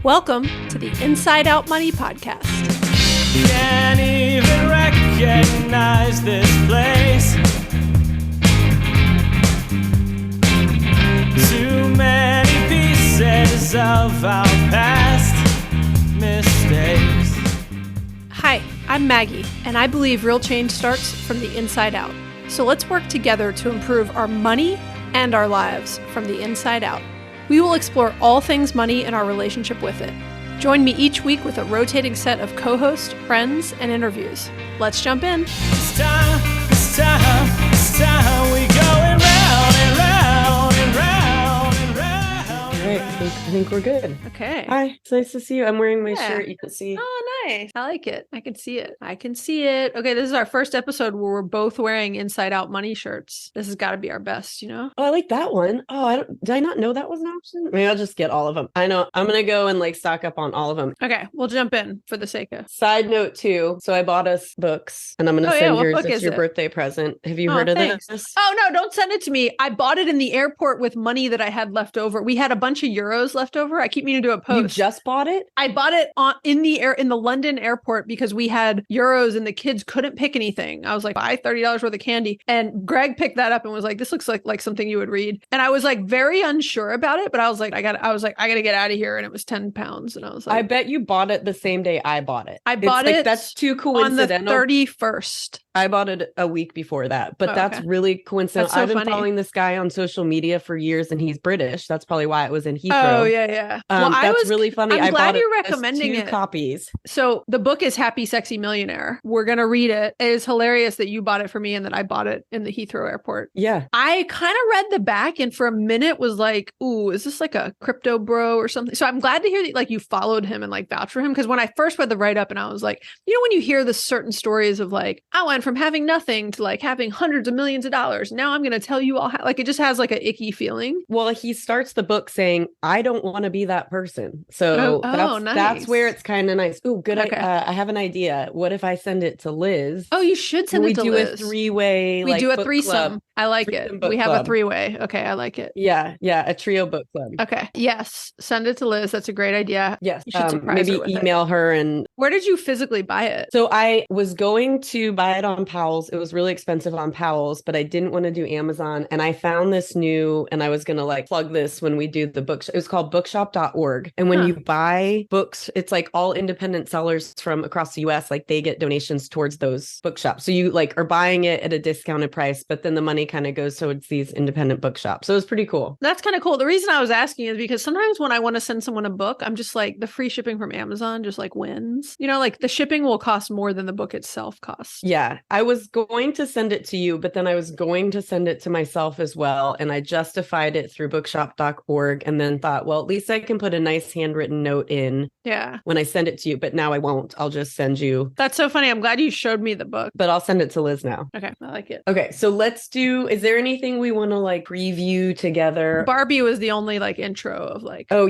Welcome to the Inside Out Money Podcast. Can't even recognize this place. Too many pieces of our past mistakes. Hi, I'm Maggie, and I believe real change starts from the inside out. So let's work together to improve our money and our lives from the inside out. We will explore all things money and our relationship with it. Join me each week with a rotating set of co-hosts, friends, and interviews. Let's jump in. It's time we going round and round and round and round. All right, I think we're good. Okay. Hi, it's nice to see you. I'm wearing my shirt. You can see. Oh, nice. I like it. I can see it. Okay, this is our first episode where we're both wearing Inside Out Money shirts. This has got to be our best, you know? Oh, I like that one. Oh, did I not know that was an option? Maybe I'll just get all of them. I know. I'm going to go and stock up on all of them. Okay, we'll jump in for the sake of. Side note too. So I bought us books and I'm going to send what yours book as is your it? birthday present. Have you heard of Thanks. this? Oh, no, don't send it to me. I bought it in the airport with money that I had left over. We had a bunch of euros left over. I keep meaning to do a post. You just bought it? I bought it in the London airport because we had euros and the kids couldn't pick anything. I was like, buy $30 worth of candy. And Greg picked that up and was like, this looks like something you would read. And I was like very unsure about it, but I was like, I gotta get out of here. And it was 10 pounds. And I was like, I bet you bought it the same day I bought it. I bought it that's too on the coincidental. 31st. I bought it a week before that, but that's okay. really coincidental. That's so I've been funny. following this guy on social media for years and he's British. That's probably why it was in Heathrow. Oh, yeah. That's really funny. I'm glad bought you're it as recommending 2 it. copies. So the book is Happy Sexy Millionaire. We're going to read it. It is hilarious that you bought it for me and that I bought it in the Heathrow airport. Yeah. I kind of read the back and for a minute was like, ooh, is this like a crypto bro or something? So I'm glad to hear that you followed him and vouched for him. Because when I first read the write-up and I was like, when you hear the certain stories of I went from having nothing to having hundreds of millions of dollars. Now I'm going to tell you all it just has an icky feeling. Well, he starts the book saying, I don't want to be that person. So nice. That's where it's kind of nice. Ooh, good. Okay. I have an idea. What if I send it to Liz? Oh, you should send it to Liz. We do a 3-way. We do a book threesome. Club. I like Threesome it. book We have club. a 3-way. Okay, I like it. Yeah, a trio book club. Okay. Yes. Send it to Liz. That's a great idea. Yes. You should surprise maybe her with email her and. Where did you physically buy it? So I was going to buy it on Powell's. It was really expensive on Powell's, but I didn't want to do Amazon. And I found this new, and I was going to plug this when we do the book. It was called bookshop.org. And when you buy books, it's all independent sellers from across the US, they get donations towards those bookshops. So you are buying it at a discounted price, but then the money kind of goes towards these independent bookshops. So it was pretty cool. That's kind of cool. The reason I was asking is because sometimes when I want to send someone a book, I'm just the free shipping from Amazon just wins. The shipping will cost more than the book itself costs. Yeah. I was going to send it to you, but then I was going to send it to myself as well. And I justified it through bookshop.org and then thought, well, at least I can put a nice handwritten note in when I send it to you. But now I won't. I'll just send you. That's so funny. I'm glad you showed me the book. But I'll send it to Liz now. Okay. I like it. Okay. So is there anything we want to preview together? Barbie was the only Oh, intro of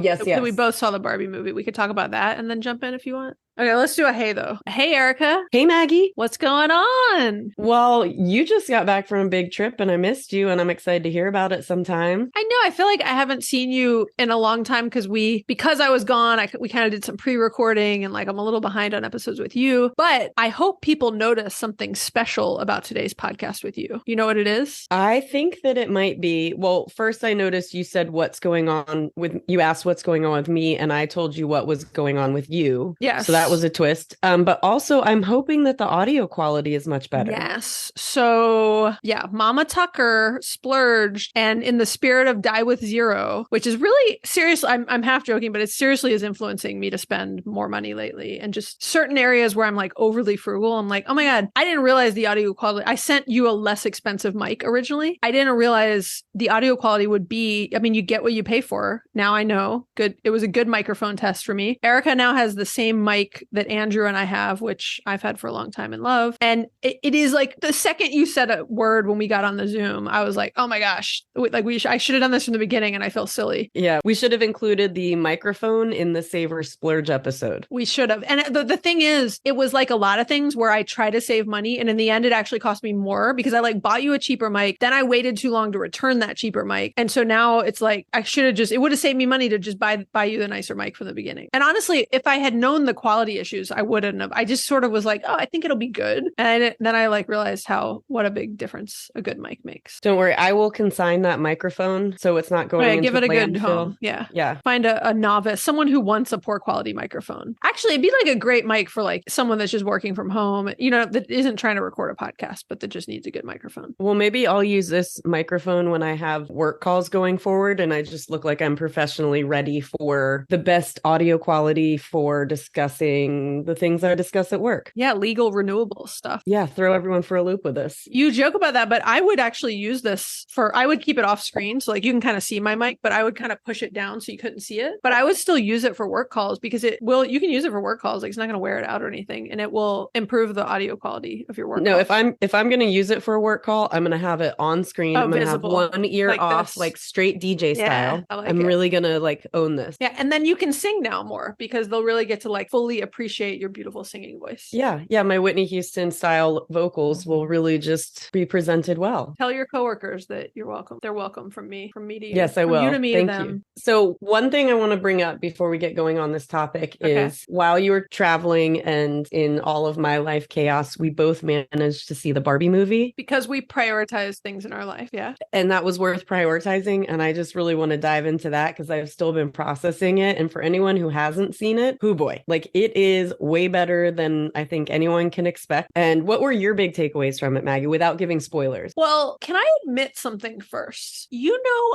yes. We both saw the Barbie movie. We could talk about that and then jump in if you want. Okay, let's do a hey though. Hey, Erica. Hey, Maggie. What's going on? Well, you just got back from a big trip and I missed you and I'm excited to hear about it sometime. I know. I feel like I haven't seen you in a long time because I was gone. We kind of did some pre-recording and I'm a little behind on episodes with you, but I hope people notice something special about today's podcast with you. You know what it is? I think that it might be, well, first I noticed you said you asked what's going on with me and I told you what was going on with you. Yes. So that was a twist. But also I'm hoping that the audio quality is much better. Yes. So yeah, Mama Tucker splurged and in the spirit of Die with Zero, which is really serious. I'm half joking, but it seriously is influencing me to spend more money lately and just certain areas where I'm overly frugal. I'm oh my God, I didn't realize the audio quality. I sent you a less expensive mic originally. I didn't realize the audio quality would be, you get what you pay for. Now I know. Good. It was a good microphone test for me. Erica now has the same mic mic that Andrew and I have, which I've had for a long time and love. And it is like the second you said a word when we got on the Zoom, I was like, oh my gosh, I should have done this from the beginning, and I feel silly. Yeah, we should have included the microphone in the Save or Splurge episode. We should have. And the thing is, it was like a lot of things where I try to save money, and in the end, it actually cost me more because I like bought you a cheaper mic. Then I waited too long to return that cheaper mic. And so now it's like, I should have it would have saved me money to just buy you the nicer mic from the beginning. And honestly, if I had known the quality issues, I wouldn't have. I just sort of was like, oh, I think it'll be good. And then I like realized what a big difference a good mic makes. Don't worry, I will consign that microphone so it's not going into give it a good landfill. home. Yeah. Yeah. Find a novice, someone who wants a poor quality microphone. Actually, it'd be like a great mic for like someone that's just working from home, that isn't trying to record a podcast, but that just needs a good microphone. Well, maybe I'll use this microphone when I have work calls going forward and I just look like I'm professionally ready for the best audio quality for discussing the things I discuss at work. Yeah, legal renewable stuff. Yeah, throw everyone for a loop with this. You joke about that, but I would actually use this I would keep it off screen. So like you can kind of see my mic, but I would kind of push it down so you couldn't see it. But I would still use it for work calls because you can use it for work calls. Like it's not going to wear it out or anything. And it will improve the audio quality of your work No, calls. if I'm going to use it for a work call, I'm going to have it on screen. I'm going to have one ear like off, this. like straight DJ style. I like I'm it. really going to like own this. Yeah. And then you can sing now more because they'll really get to like fully appreciate your beautiful singing voice. Yeah. Yeah. My Whitney Houston style vocals will really just be presented well. Tell your coworkers that you're welcome. They're welcome from me to you. Yes, I from will. You to me Thank to them. you. So one thing I want to bring up before we get going on this topic is while you were traveling and in all of my life chaos, we both managed to see the Barbie movie. Because we prioritize things in our life. Yeah. And that was worth prioritizing. And I just really want to dive into that because I've still been processing it. And for anyone who hasn't seen it, hoo boy, like it is way better than I think anyone can expect. And what were your big takeaways from it, Maggie, without giving spoilers? Well, can I admit something first?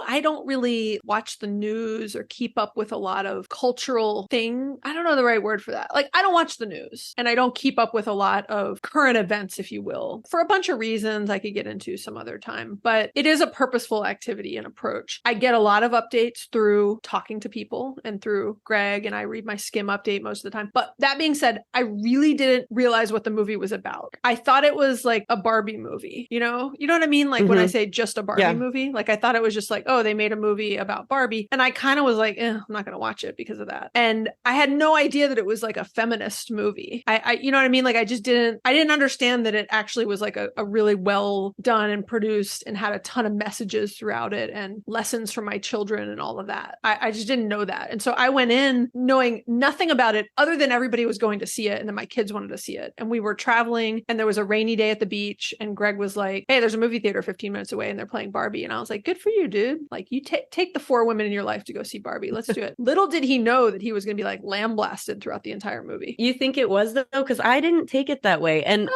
I don't really watch the news or keep up with a lot of cultural thing. I don't know the right word for that. Like I don't watch the news and I don't keep up with a lot of current events, if you will, for a bunch of reasons I could get into some other time. But it is a purposeful activity and approach. I get a lot of updates through talking to people and through Greg, and I read my Skim update most of the time. But that being said, I really didn't realize what the movie was about. I thought it was like a Barbie movie, you know what I mean? Like when I say just a Barbie movie, like I thought it was just like, oh, they made a movie about Barbie. And I kind of was like, I'm not going to watch it because of that. And I had no idea that it was like a feminist movie. I you know what I mean? Like I didn't understand that it actually was like a really well done and produced and had a ton of messages throughout it and lessons for my children and all of that. I just didn't know that. And so I went in knowing nothing about it other than everybody was going to see it and then my kids wanted to see it. And we were traveling and there was a rainy day at the beach and Greg was like, hey, there's a movie theater 15 minutes away and they're playing Barbie. And I was like, good for you, dude. Like you take the 4 women in your life to go see Barbie. Let's do it. Little did he know that he was going to be like lambasted throughout the entire movie. You think it was though? Because I didn't take it that way. And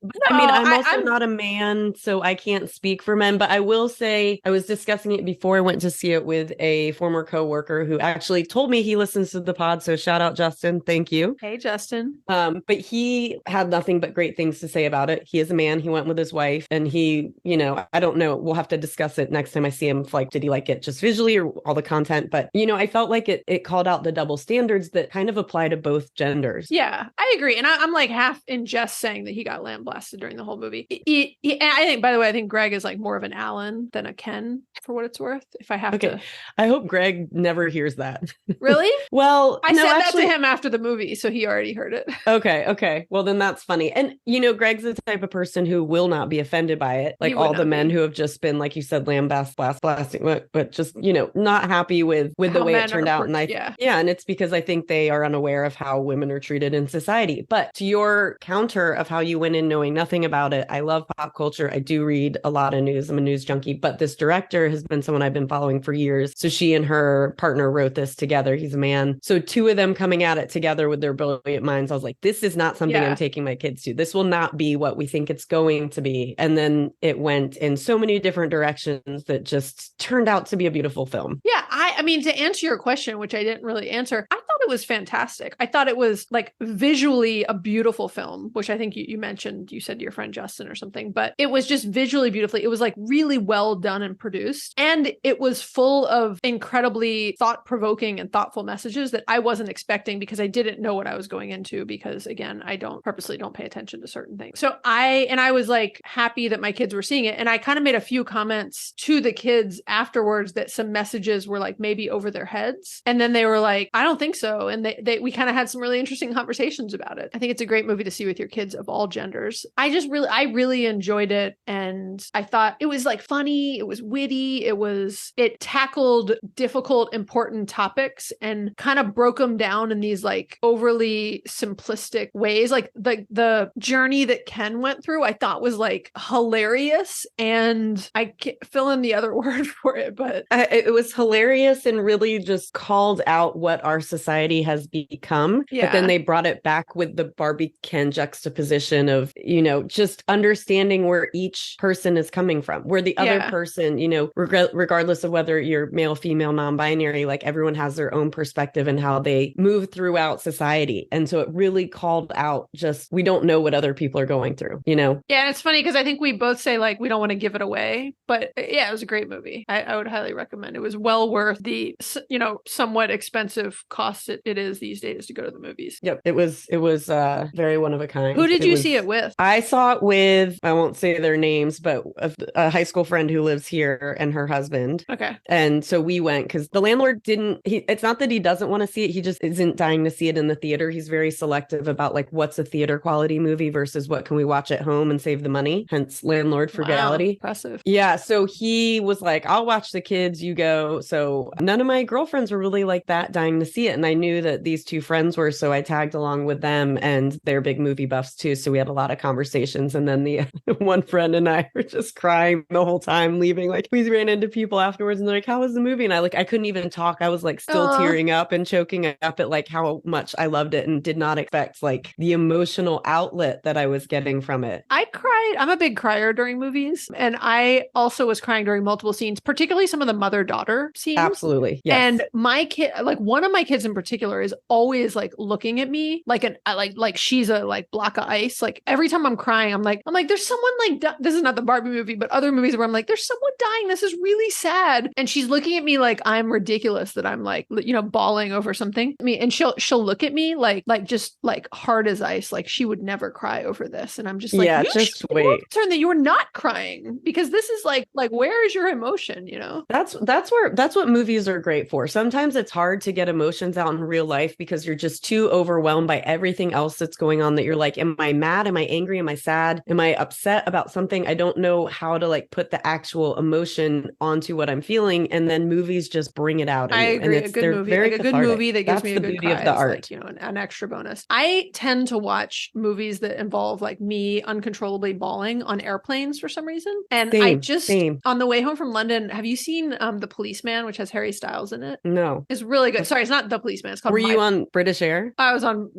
No, I mean, I'm also not a man, so I can't speak for men, but I will say I was discussing it before I went to see it with a former coworker who actually told me he listens to the pod. So shout out, Justin. Thank you. Hey, Justin. But he had nothing but great things to say about it. He is a man. He went with his wife and he, I don't know. We'll have to discuss it next time I see him. Like, did he like it just visually or all the content? But, I felt like it called out the double standards that kind of apply to both genders. Yeah, I agree. And I'm like half in jest saying that he got lambasted during the whole movie. And I think, by the way, I think Greg is like more of an Alan than a Ken for what it's worth. If I have to. I hope Greg never hears that. Really? Well, I said that to him after the movie, so he already heard it. Okay. Well, then that's funny. And, Greg's the type of person who will not be offended by it. Like all the men who have just been, like you said, blasting, but just, not happy with the way it turned out. And and it's because I think they are unaware of how women are treated in society. But to your counter of how you went in knowing nothing about it, I love pop culture. I do read a lot of news. I'm a news junkie, but this director has been someone I've been following for years. So she and her partner wrote this together. He's a man. So 2 of them coming at it together with their brilliant minds. I was like, this is not something I'm taking my kids to. This will not be what we think it's going to be. And then it went in so many different directions that just turned out to be a beautiful film. Yeah. I mean, to answer your question, which I didn't really answer, I thought it was fantastic. I thought it was like visually a beautiful film, which I think you mentioned, you said to your friend Justin or something, but it was just visually beautifully. It was like really well done and produced. And it was full of incredibly thought-provoking and thoughtful messages that I wasn't expecting because I didn't know what I was going into because again, I purposely don't pay attention to certain things. So I was like happy that my kids were seeing it. And I kind of made a few comments to the kids afterwards that some messages were like maybe over their heads. And then they were like, I don't think so. And we kind of had some really interesting conversations about it. I think it's a great movie to see with your kids of all genders. I really enjoyed it. And I thought it was like funny. It was witty. It tackled difficult, important topics and kind of broke them down in these like overly simplistic ways. Like the journey that Ken went through, I thought was like hilarious. And I can't fill in the other word for it, but it was hilarious and really just called out what our society has become. Yeah. But then they brought it back with the Barbie Ken juxtaposition of, just understanding where each person is coming from, where the other person, regardless of whether you're male, female, non-binary, like everyone has their own perspective and how they move throughout society. And so it really called out just, we don't know what other people are going through, Yeah, and it's funny because I think we both say like, we don't want to give it away, but yeah, it was a great movie. I would highly recommend. It was well worth the, somewhat expensive cost it is these days to go to the movies. Yep. It was very one of a kind. Who did you see it with? I saw it with, I won't say their names, but a high school friend who lives here and her husband. Okay. And so we went because the landlord it's not that he doesn't want to see it. He just isn't dying to see it in the theater. He's very selective about like what's a theater quality movie versus what can we watch at home and save the money. Hence landlord frugality. Wow, impressive. Yeah. So he was like, I'll watch the kids, you go. So none of my girlfriends were really like that dying to see it. And I knew that these two friends were, so I tagged along with them and they're big movie buffs too. So we had a lot of conversations. And then the one friend and I were just crying the whole time leaving. Like we ran into people afterwards and they're like, how was the movie? And I couldn't even talk. I was like still tearing up and choking up at like how much I loved it and did not expect like the emotional outlet that I was getting from it. I cried. I'm a big crier during movies. And I also was crying during multiple scenes, particularly some of the mother-daughter scenes. Absolutely. Yes. And my kid, like one of my kids in particular is always like looking at me like she's a like block of ice. Like every time I'm crying, I'm like, there's someone like, this is not the Barbie movie, but other movies where I'm like, there's someone dying. This is really sad. And she's looking at me like I'm ridiculous that I'm like, bawling over something. I mean, and she'll look at me like just like hard as ice. Like she would never cry over this. And I'm just like, just wait. Turn that you're not crying because this is like where is your emotion? That's what movies are great for. Sometimes it's hard to get emotions out in real life because you're just too overwhelmed by everything else that's going on that you're like, am I mad? Am I angry? Am I sad? Am I upset about something? I don't know how to like put the actual emotion onto what I'm feeling. And then movies just bring it out. I agree. And a good movie, like a good movie that gives me a good cry of the art. Like, an extra bonus. I tend to watch movies that involve like me uncontrollably bawling on airplanes for some reason. And same. On the way home from London, have you seen The Policeman, which has Harry Styles in it? No. It's really good. Sorry, it's not The Policeman. It's called you on British Air? I was on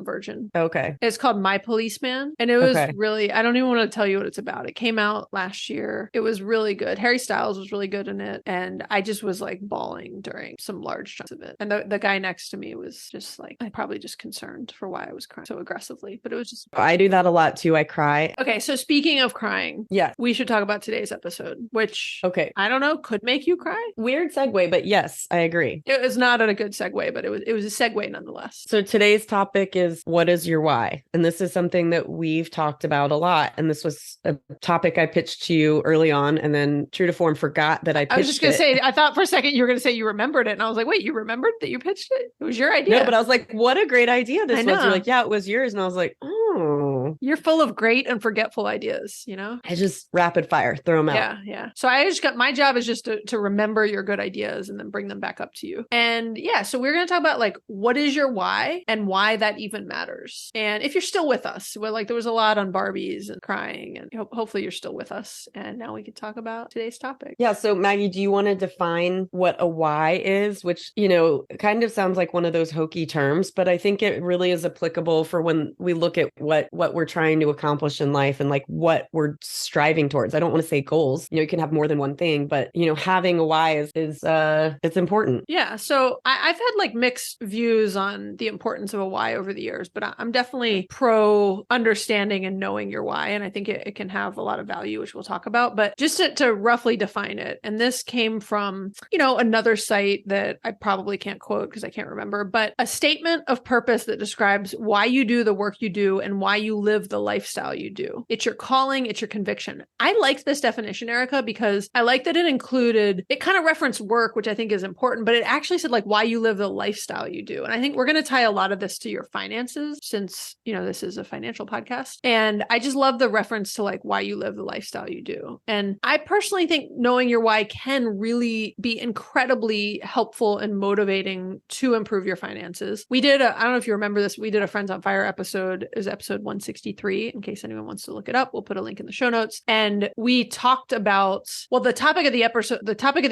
Virgin. Okay. It's called My Policeman. And it was really, I don't even want to tell you what it's about. It came out last year. It was really good. Harry Styles was really good in it. And I just was like bawling during some large chunks of it. And the guy next to me was just like, I probably just concerned for why I was crying so aggressively, but it was just. I do that a lot too. I cry. Okay. So speaking of crying, we should talk about today's episode, which I don't know, could make you cry. Weird segue, but yes, I agree. It was not a good segue, but it was a segue nonetheless. So today's topic is, what is your why? And this is something that we've talked about a lot. And this was a topic I pitched to you early on, and then true to form forgot that I pitched it. I was just going to say, I thought for a second you were going to say you remembered it. And I was like, wait, you remembered that you pitched it? It was your idea. No, but I was like, what a great idea this was. You're like, yeah, it was yours. And I was like, oh. You're full of great and forgetful ideas, I just rapid fire, throw them out. Yeah. So I just got, my job is just to remember your good ideas and then bring them back up to you. And so we're going to talk about like, what is your why and why that even matters. And if you're still with us, well, like there was a lot on Barbies and crying, and hopefully you're still with us. And now we can talk about today's topic. Yeah. So Maggie, do you want to define what a why is, which, kind of sounds like one of those hokey terms, but I think it really is applicable for when we look at what we're we're trying to accomplish in life and like what we're striving towards. I don't want to say goals. You can have more than one thing, but having a why is it's important. Yeah. So I've had like mixed views on the importance of a why over the years, but I'm definitely pro understanding and knowing your why. And I think it can have a lot of value, which we'll talk about. But just to roughly define it, and this came from, another site that I probably can't quote because I can't remember, but a statement of purpose that describes why you do the work you do and why you live the lifestyle you do. It's your calling, it's your conviction. I liked this definition, Erica, because I like that it kind of referenced work, which I think is important, but it actually said like why you live the lifestyle you do. And I think we're going to tie a lot of this to your finances since, this is a financial podcast. And I just love the reference to like why you live the lifestyle you do. And I personally think knowing your why can really be incredibly helpful and motivating to improve your finances. I don't know if you remember this, we did a Friends on Fire episode. It was episode 163. In case anyone wants to look it up, we'll put a link in the show notes. And we talked about, the topic of the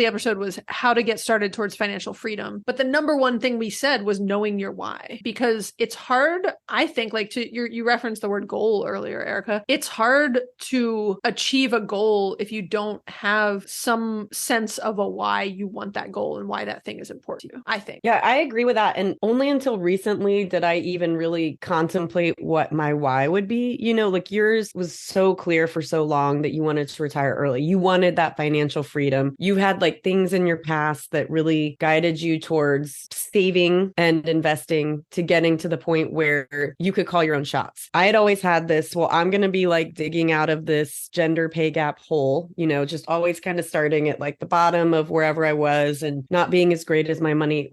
episode was how to get started towards financial freedom. But the number one thing we said was knowing your why, because it's hard, I think, like you referenced the word goal earlier, Erica. It's hard to achieve a goal if you don't have some sense of a why you want that goal and why that thing is important to you, I think. Yeah, I agree with that. And only until recently did I even really contemplate what my why would be. Like yours was so clear for so long that you wanted to retire early. You wanted that financial freedom. You had like things in your past that really guided you towards saving and investing to getting to the point where you could call your own shots. I had always had this, I'm going to be like digging out of this gender pay gap hole, just always kind of starting at like the bottom of wherever I was and not being as great as my money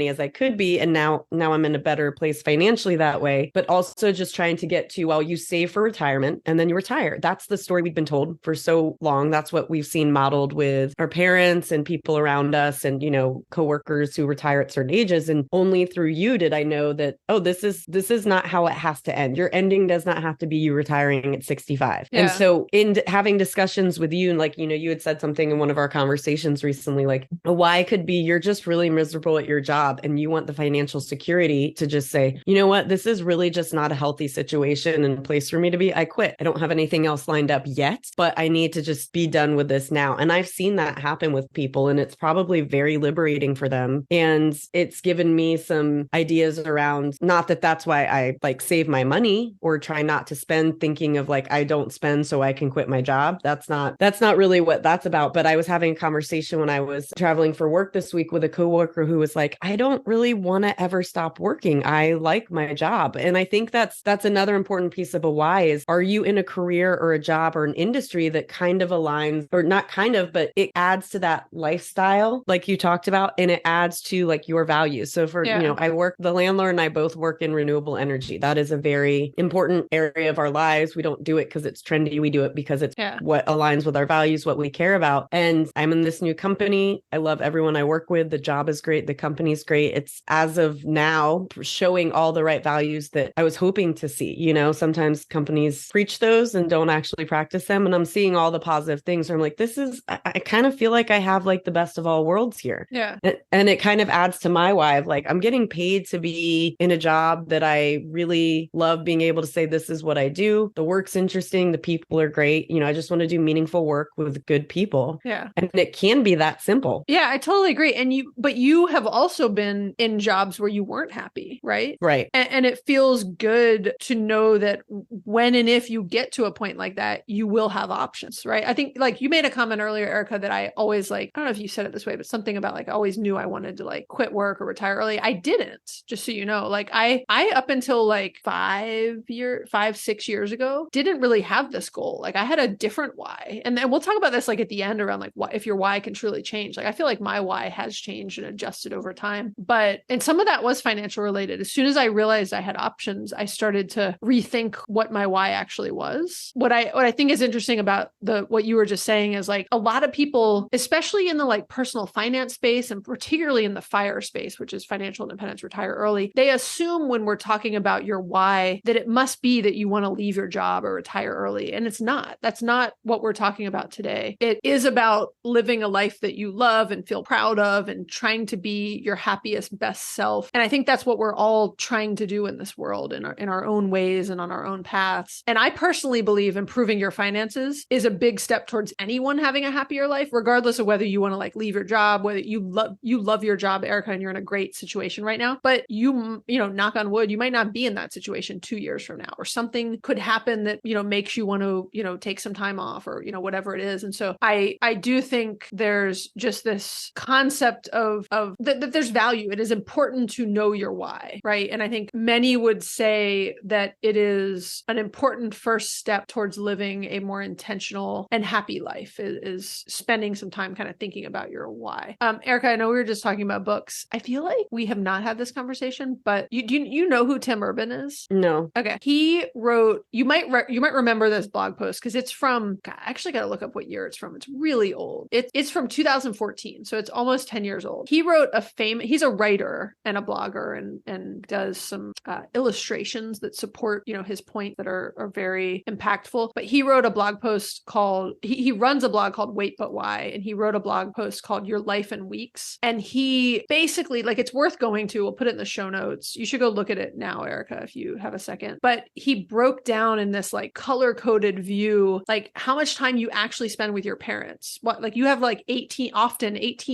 as I could be. And now I'm in a better place financially that way, but also just trying to get to, you save for retirement and then you retire. That's the story we've been told for so long. That's what we've seen modeled with our parents and people around us and, coworkers who retire at certain ages. And only through you did I know that, this is not how it has to end. Your ending does not have to be you retiring at 65. Yeah. And so in having discussions with you, and like, you had said something in one of our conversations recently, like a why could be you're just really miserable at your job and you want the financial security to just say, you know what, this is really just not a healthy situation and place for me to be. I quit. I don't have anything else lined up yet, but I need to just be done with this now. And I've seen that happen with people and it's probably very liberating for them. And it's given me some ideas around, not that that's why I like save my money or try not to spend, thinking of like, I don't spend so I can quit my job. That's not really what that's about. But I was having a conversation when I was traveling for work this week with a coworker who was like, I don't really want to ever stop working. I like my job. And I think that's another important piece of a why is, are you in a career or a job or an industry that kind of aligns, or not kind of, but it adds to that lifestyle like you talked about, and it adds to like your values. So for, the landlord and I both work in renewable energy. That is a very important area of our lives. We don't do it because it's trendy. We do it because it's what aligns with our values, what we care about. And I'm in this new company. I love everyone I work with. The job is great. The company's great. It's as of now showing all the right values that I was hoping to see. Sometimes companies preach those and don't actually practice them. And I'm seeing all the positive things. I'm like, I kind of feel like I have like the best of all worlds here. Yeah. And it kind of adds to my why of like, I'm getting paid to be in a job that I really love, being able to say, this is what I do. The work's interesting. The people are great. I just want to do meaningful work with good people. Yeah. And it can be that simple. Yeah, I totally agree. And you have also been in jobs where you weren't happy, right? Right. And it feels good to know that when and if you get to a point like that, you will have options, right? I think like you made a comment earlier, Erica, that I always like, I don't know if you said it this way, but something about like, I always knew I wanted to like quit work or retire early. I didn't, just so you know, like I up until like 6 years ago, didn't really have this goal. Like I had a different why. And then we'll talk about this like at the end around like what if your why can truly change. Like I feel like my why has changed and adjusted over time. And some of that was financial related. As soon as I realized I had options, I started to rethink what my why actually was. What I think is interesting about what you were just saying is like a lot of people, especially in the like personal finance space and particularly in the FIRE space, which is financial independence, retire early, they assume when we're talking about your why that it must be that you want to leave your job or retire early. And it's not. That's not what we're talking about today. It is about living a life that you love and feel proud of and trying to be your happiest, best self. And I think that's what we're all trying to do in this world in our own ways and on our own paths. And I personally believe improving your finances is a big step towards anyone having a happier life, regardless of whether you want to like leave your job, whether you love your job, Erica, and you're in a great situation right now. But you know, knock on wood, you might not be in that situation 2 years from now, or something could happen that, you know, makes you want to, you know, take some time off, or, you know, whatever it is. And so I do think there's just this concept of that there's value. It is important to know your why, right? And I think many would say that it is an important first step towards living a more intentional and happy life is spending some time kind of thinking about your why. Erica, I know we were just talking about books. I feel like we have not had this conversation, but you know who Tim Urban is? No. Okay. He wrote, you might remember this blog post because it's from, God, I actually got to look up what year it's from. It's really old. It's from 2014. So it's almost 10 years old. He wrote he's a writer and a blogger and does some illustrations that support, you know, his point that are very impactful. But he wrote a blog post called, he runs a blog called Wait But Why. And he wrote a blog post called Your Life in Weeks. And he basically, like, it's worth going to, we'll put it in the show notes. You should go look at it now, Erica, if you have a second. But he broke down in this like color coded view, like how much time you actually spend with your parents. What, like you have like 18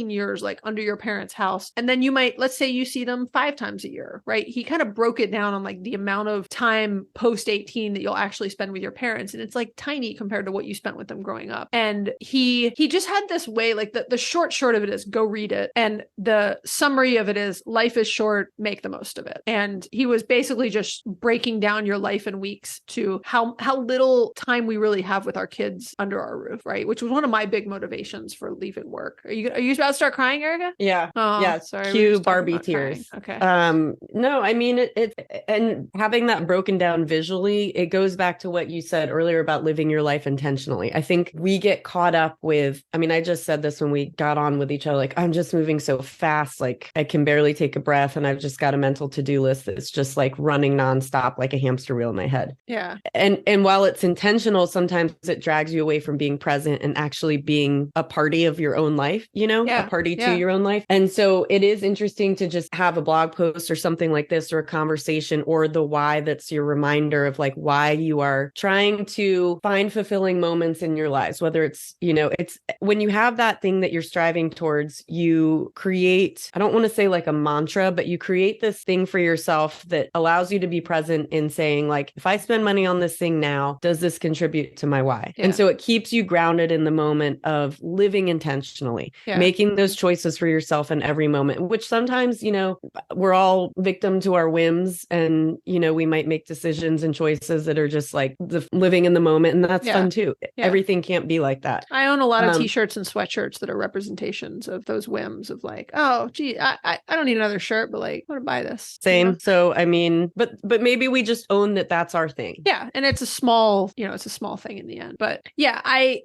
years like under your parents' house. And then you might, let's say you see them 5 times a year, right? He kind of broke it down on like the amount of time post 18 that you'll actually spend with your parents. And it's like tiny compared to what you spent with them growing up. And he just had this way, like the short of it is go read it. And the summary of it is life is short, make the most of it. And he was basically just breaking down your life in weeks to how little time we really have with our kids under our roof, right? Which was one of my big motivations for leaving work. Are you about to start crying, Erica? Yeah. Oh, yeah. Sorry. Cue Barbie tears. Crying. Okay. No, I mean, it and having that broken down visually, it goes back to what you said earlier about living your life intentionally. I think we get caught up with, I mean, I just said this when we got on with each other, like, I'm just moving so fast. Like I can barely take a breath and I've just got a mental to-do list that's just like running nonstop, like a hamster wheel in my head. Yeah. And while it's intentional, sometimes it drags you away from being present and actually being a party of your own life, you know, a party to your own life. And so it is interesting to just have a blog post or something like this, or a conversation, or the why that's your reminder of like why you are trying to find fulfilling moments in your lives, whether it's, you know, it's when you have that thing that you're striving towards, you create, I don't want to say like a mantra, but you create this thing for yourself that allows you to be present in saying like, if I spend money on this thing now, does this contribute to my why? Yeah. And so it keeps you grounded in the moment of living intentionally, making those choices for yourself in every moment, which sometimes, you know, we're all victim to our whims, and, you know, we might make decisions and choices that are just like living in the moment. And that's fun too. Yeah. Everything can't be like that. I own a lot of t-shirts and sweatshirts that are representations of those whims of like, oh, gee, I don't need another shirt, but like, I want to buy this. Same. You know? So, I mean, but maybe we just own that that's our thing. Yeah. And it's a small, you know, it's a small thing in the end. But yeah, I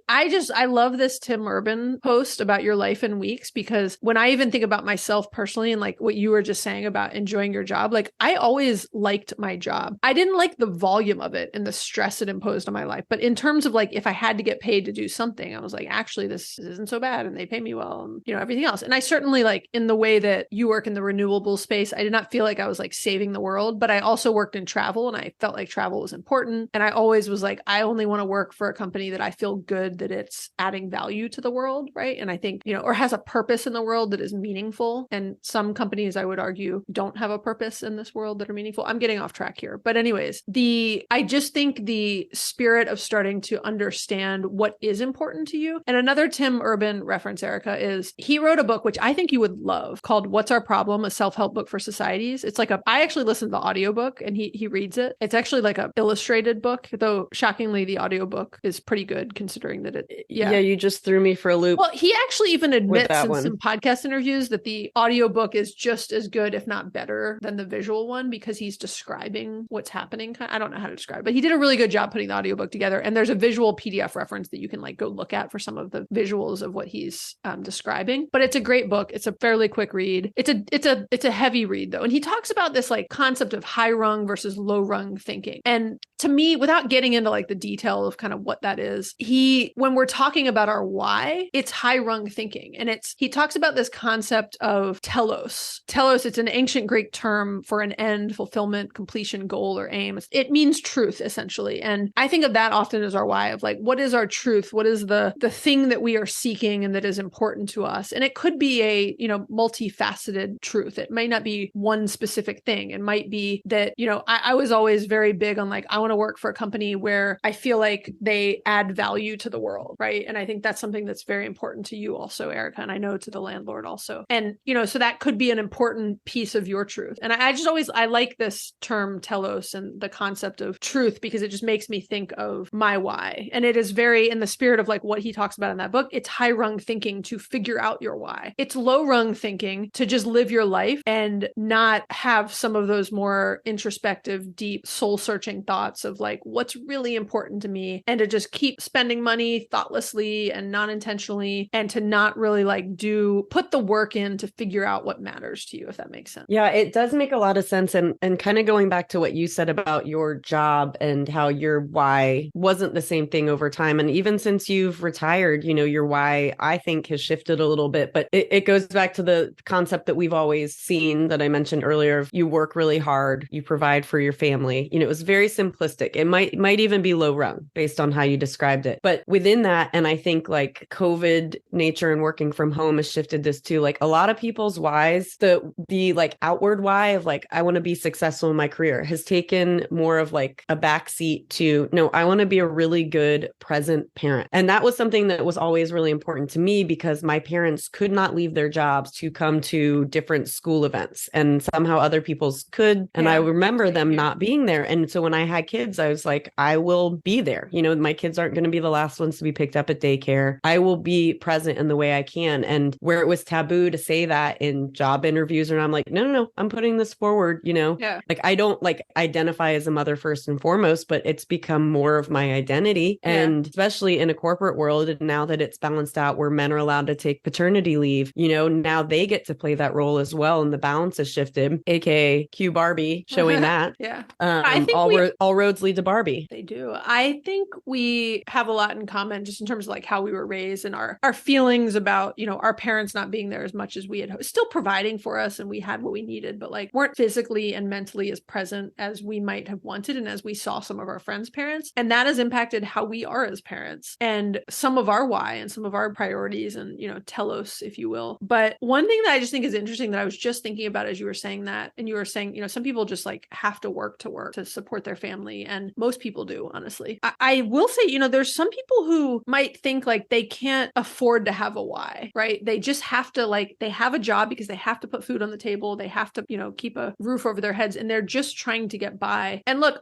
love this Tim Urban post about your life in weeks, because when I even think about myself personally and like what you were just saying about enjoying your job, like I always liked my job. I didn't like the volume of it and the stress it imposed on my life. But in terms of like, if I had to get paid to do something, I was like, actually, this isn't so bad and they pay me well and, you know, everything else. And I certainly, like in the way that you work in the renewable space, I did not feel like I was like saving the world, but I also worked in travel and I felt like travel was important. And I always was like, I only want to work for a company that I feel good that it's adding value to the world. Right. And I think, you know, or has a purpose in the world that is meaningful. And some companies, I would argue, don't have a purpose in this world that are meaningful. I'm getting off track here. But anyways, I just think the spirit of starting to understand what is important to you. And another Tim Urban reference, Erica, is he wrote a book, which I think you would love, called What's Our Problem? A Self-Help Book for Societies. It's like I actually listened to the audiobook and he reads it. It's actually like a illustrated book, though shockingly, the audiobook is pretty good considering that Yeah, you just threw me for a loop. Well, he actually even admits in some podcast interviews that the audiobook is just as good, if not better, than the visual one, because he's describing what's happening. I don't know how to describe it, but he did a really good job putting the audiobook together. And there's a visual PDF reference that you can like go look at for some of the visuals of what he's describing. But it's a great book. It's a fairly quick read. It's a heavy read though. And he talks about this like concept of high rung versus low rung thinking. And to me, without getting into like the detail of kind of what that is, when we're talking about our why, it's high rung thinking. And he talks about this concept of telos. Telos, it's an ancient Greek term for an end, fulfillment, completion, goal, or aim. It means truth, essentially. And I think of that often as our why, of like, what is our truth? What is the thing that we are seeking and that is important to us? And it could be a, multifaceted truth. It may not be one specific thing. It might be that, I was always very big on like, I want to work for a company where I feel like they add value to the world, right? And I think that's something that's very important to you also, Erica, and I know to the landlord also. And, so that could be an important piece of your truth. And I like this term telos and the concept of truth because it just makes me think of my why. And it is very in the spirit of like what he talks about in that book. It's high rung thinking to figure out your why. It's low rung thinking to just live your life and not have some of those more introspective, deep, soul searching thoughts of like, what's really important to me, and to just keep spending money thoughtlessly and non-intentionally, and to not really like put the work in to figure out what matters to you, if that makes sense. Yeah, it does make a lot of sense. And kind of going back to what you said about your job and how your why wasn't the same thing over time. And even since you've retired, your why, I think, has shifted a little bit. But it goes back to the concept that we've always seen that I mentioned earlier of you work really hard, you provide for your family. It was very simplistic. It might even be low rung based on how you described it. But within that, and I think like COVID nature and working from home has shifted this too. Like a lot of people's whys, the like outward why of like, I want to be successful in my career has taken more of like a backseat to, no, I want to be a really good present parent. And that was something that was always really important to me because my parents could not leave their jobs to come to different school events, and somehow other people's could. And I remember them not being there. And so when I had kids, I was like, I will be there. My kids aren't going to be the last ones to be picked up at daycare. I will be present in the way I can. And where it was taboo to say that in job interviews, and I'm like, no, I'm putting this forward, like I don't like identify as a mother first and foremost, but it's become more of my identity. And especially in a corporate world, and now that it's balanced out where men are allowed to take paternity leave, now they get to play that role as well. And the balance has shifted, aka Q Barbie showing that. I think all roads lead to Barbie. They do. I think we have a lot in common just in terms of like how we were raised and our feelings about, our parents not being there as much as we had, still providing for us, and we had what we needed, but like weren't physically and mentally as present as we might have wanted and as we saw some of our friends' parents. And that has impacted how we are as parents and some of our why and some of our priorities and, telos, if you will. But one thing that I just think is interesting that I was just thinking about as you were saying that, and you were saying, some people just like have to work to support their family. And most people do, honestly. I will say, there's some people who might think like they can't afford to have a why, right? They just have to like, they have a job because they have to put food on the table. They have to, keep a roof over their heads, and they're just trying to get by. And look,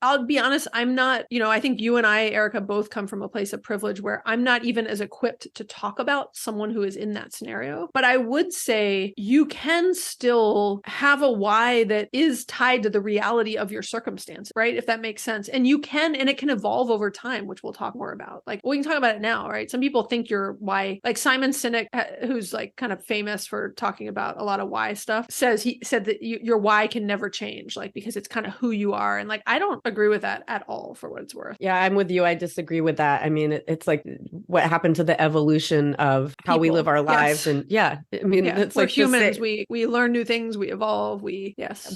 I'll be honest, I'm not, I think you and I, Erica, both come from a place of privilege where I'm not even as equipped to talk about someone who is in that scenario. But I would say you can still have a why that is tied to the reality of your circumstances, right? If that makes sense. And it can evolve over time, which we'll talk more about. Like, we can talk about it now, right? Some people think your why, like Simon Sinek, who's like kind of famous for talking about a lot of why stuff, he said that your why can never change, like, because it's kind of who you are. And like, I don't agree with that at all, for what it's worth. Yeah, I'm with you. I disagree with that. I mean, it's like what happened to the evolution of how we live our lives. Yes. And it's we're like humans. We learn new things. We evolve.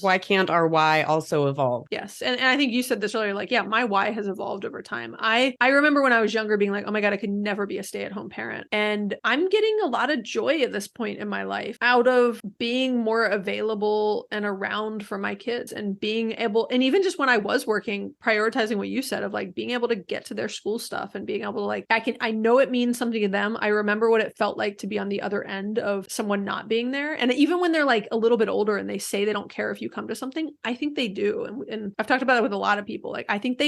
Why can't our why also evolve? Yes. And I think you said this earlier, like, my why has evolved over time. I remember when I was younger being like, oh my God, I could never be a stay-at-home parent. And I'm getting a lot of joy at this point in my life out of being more available and around for my kids, and being able, and even just when I was working, prioritizing what you said of like being able to get to their school stuff and being able to like, I know it means something to them. I remember what it felt like to be on the other end of someone not being there. And even when they're like a little bit older and they say they don't care if you come to something, I think they do. And I've talked about it with a lot of people. Like, I think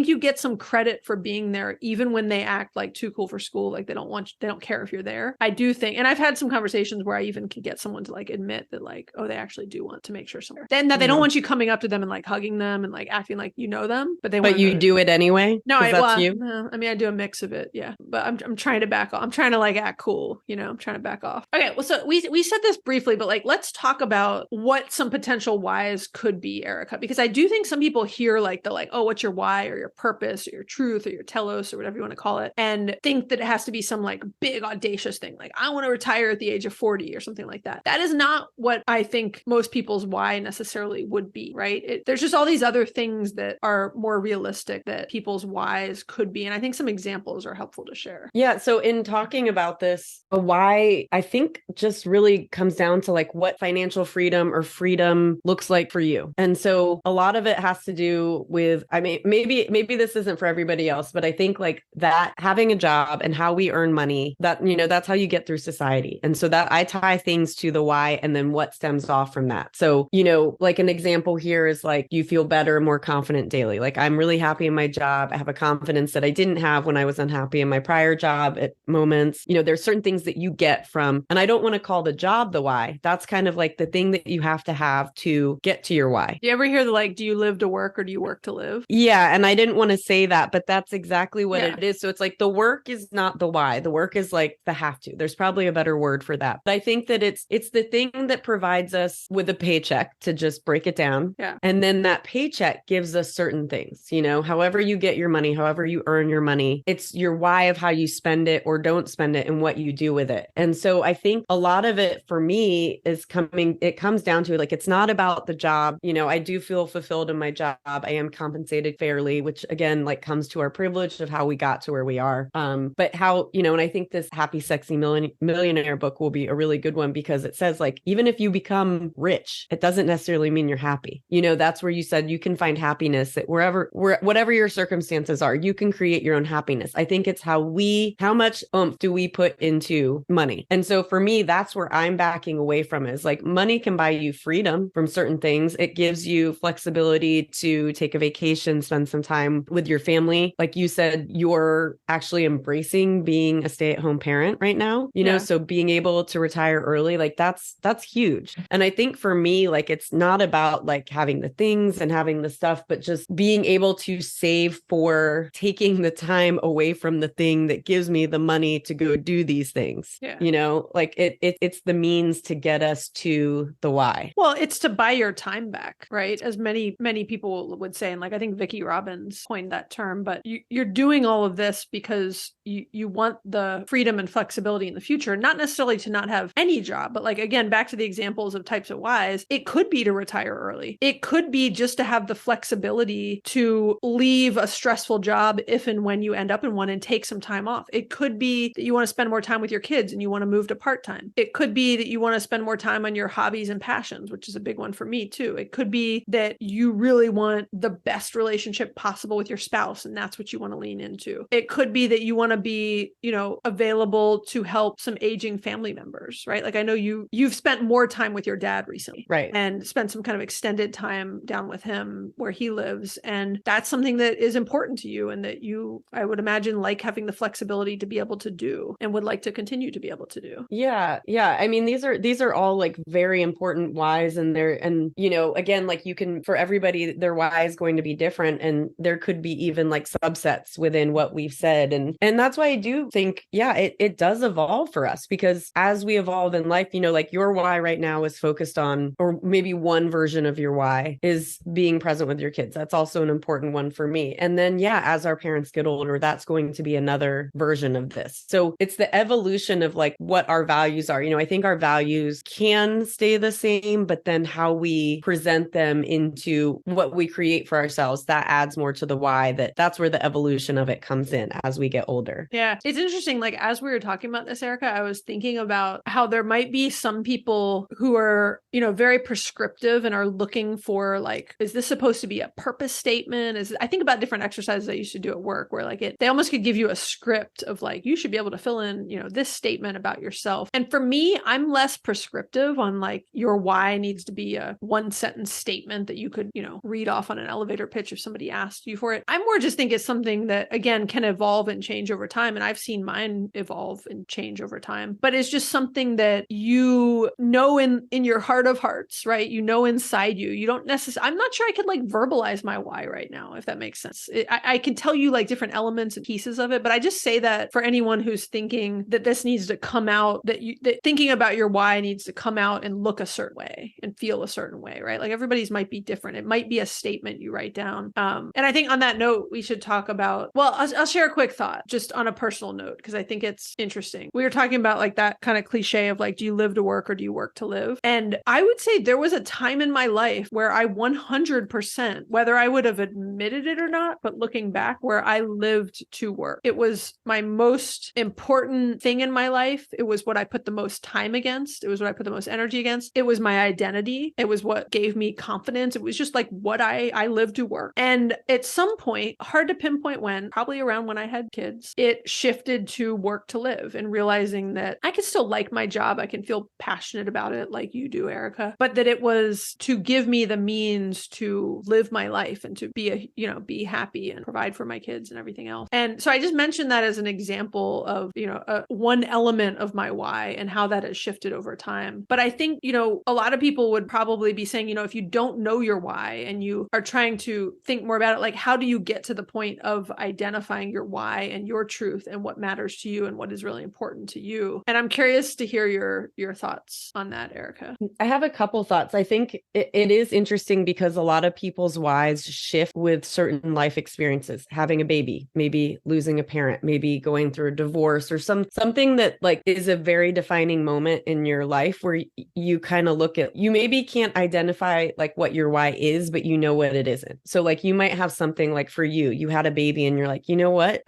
you get some credit for being there, even when they act like too cool for school. Like they don't care if you're there. I do think, and I've had some conversations where I even can get someone to like admit that like, oh, they actually do want to make sure somewhere. Then that they don't want you coming up to them and like hugging them and like acting like you know them, but you do it anyway. No, I mean, I do a mix of it. Yeah. But I'm trying to back off. I'm trying to like act cool, I'm trying to back off. Okay. Well, so we said this briefly, but like, let's talk about what some potential whys could be, Erica, because I do think some people hear like like oh, what's your why or your purpose or your truth or your telos or whatever you want to call it, and think that it has to be some like big audacious thing, like I want to retire at the age of 40 or something like that. That is not what I think most people's why necessarily would be, right? There's just all these other things that are more realistic that people's whys could be. And I think some examples are helpful to share. Yeah. So in talking about this, a why I think just really comes down to like what financial freedom or freedom looks like for you. And so a lot of it has to do with, I mean, maybe this isn't for everybody else, but I think like that having a job and how we earn money, that, you know, that's how you get through society. And so that I tie things to the why and then what stems off from that. So, you know, like an example here is like you feel better, more confident daily. Like I'm really happy in my job. I have a confidence that I didn't have when I was unhappy in my prior job at moments. You know, there's certain things that you get from, and I don't want to call the job the why. That's kind of like the thing that you have to get to your why. Do you ever hear the like, do you live to work or do you work to live? Yeah. And I didn't want to say that, but that's exactly what it is. So it's like the work is not the why. The work is like the have to. There's probably a better word for that. But I think that it's the thing that provides us with a paycheck, to just break it down. Yeah. And then that paycheck gives us certain things, you know, however you get your money, however you earn your money, it's your why of how you spend it or don't spend it and what you do with it. And so I think a lot of it for me it comes down to like, it's not about the job. You know, I do feel fulfilled in my job. I am compensated fairly, which again, like comes to our privilege of how we got to where we are. But how, you know, and I think this Happy Sexy Millionaire book will be a really good one, because it says like, even if you become rich, it doesn't necessarily mean you're happy. You know, that's where you said you can find happiness at whatever your circumstances are, you can create your own happiness. I think it's how much oomph do we put into money? And so for me, that's where I'm backing away from, is like money can buy you freedom from certain things. It gives you flexibility to take a vacation, spend some time with your family. Like you said, you're actually embracing being a stay-at-home parent right now, you know, so being able to retire early, like that's huge. And I think for me, like, it's not about like having the things and having the stuff, but just being able to save for taking the time away from the thing that gives me the money to go do these things. Yeah. You know, like it's the means to get us to the why. Well, it's to buy your time back, right? As many people would say. And like, I think Vicki Robbins coined that term, but you're doing all of this because you want the freedom and flexibility in the future, not necessarily to not have any job, but like, again, back to the examples of types of whys, it could be to retire early. It could be just to have the flexibility to leave a stressful job if and when you end up in one and take some time off. It could be that you want to spend more time with your kids and you want to move to part-time. It could be that you want to spend more time on your hobbies and passions, which is a big one for me too. It could be that you really want the best relationship possible with your spouse, and that's what you want to lean into. It could be that you want to be, you know, available to help some aging family members, right? Like I know you've spent more time with your dad recently, right? And spent some kind of extended time down with him where he lives. And that's something that is important to you and that you, I would imagine, like having the flexibility to be able to do and would like to continue to be able to do. Yeah. Yeah. I mean, these are all like very important whys, and you know, again, like you can, for everybody, their why is going to be different, and there could be even like subsets within what we've said. And that's why I do think, yeah, it does evolve for us, because as we evolve in life, you know, like your why right now is focused on, or maybe one version of your why is being present with your kids. That's also an important one for me. And then, yeah, as our parents get older, that's going to be another version of this. So it's the evolution of like what our values are. You know, I think our values can stay the same, but then how we present them into what we create for ourselves, that adds more to the why. That's where the evolution of it comes in as we get older. Yeah. It's interesting. Like, as we were talking about this, Erica, I was thinking about how there might be some people who are, you know, very prescriptive and are looking for like, is this supposed to be a purpose statement? I think about different exercises I used to do at work where like they almost could give you a script of like, you should be able to fill in, you know, this statement about yourself. And for me, I'm less prescriptive on like your why needs to be a one sentence statement that you could, you know, read off on an elevator pitch if somebody asked you for it. I more just think it's something that, again, can evolve and change over time. And I've seen mine evolve and change over time, but it's just something that you know in your heart of hearts, right? You know inside you. You don't necessarily, I'm not sure I could like verbalize my why right now, if that makes sense. I can tell you like different elements and pieces of it, but I just say that for anyone who's thinking that this needs to come out, that thinking about your why needs to come out and look a certain way and feel a certain way, right? Like everybody's might be different. It might be a statement document, you write down. And I think on that note, we should talk about, well, I'll share a quick thought just on a personal note, because I think it's interesting. We were talking about like that kind of cliche of like, do you live to work or do you work to live? And I would say there was a time in my life where I 100%, whether I would have admitted it or not, but looking back, where I lived to work. It was my most important thing in my life. It was what I put the most time against. It was what I put the most energy against. It was my identity. It was what gave me confidence. It was just like what I lived to work. And at some point, hard to pinpoint when, probably around when I had kids, it shifted to work to live, and realizing that I can still like my job. I can feel passionate about it like you do, Erica, but that it was to give me the means to live my life and to be happy and provide for my kids and everything else. And so I just mentioned that as an example of, one element of my why and how that has shifted over time. But I think, a lot of people would probably be saying, if you don't know your why and you are trying to think more about it, like, how do you get to the point of identifying your why and your truth and what matters to you and what is really important to you? And I'm curious to hear your thoughts on that, Erica. I have a couple thoughts. I think it is interesting because a lot of people's whys shift with certain life experiences, having a baby, maybe losing a parent, maybe going through a divorce, or something that like is a very defining moment in your life where you kind of look at, you maybe can't identify like what your why is, but you know what it isn't. So like you might have something like, for you had a baby and you're like, you know what?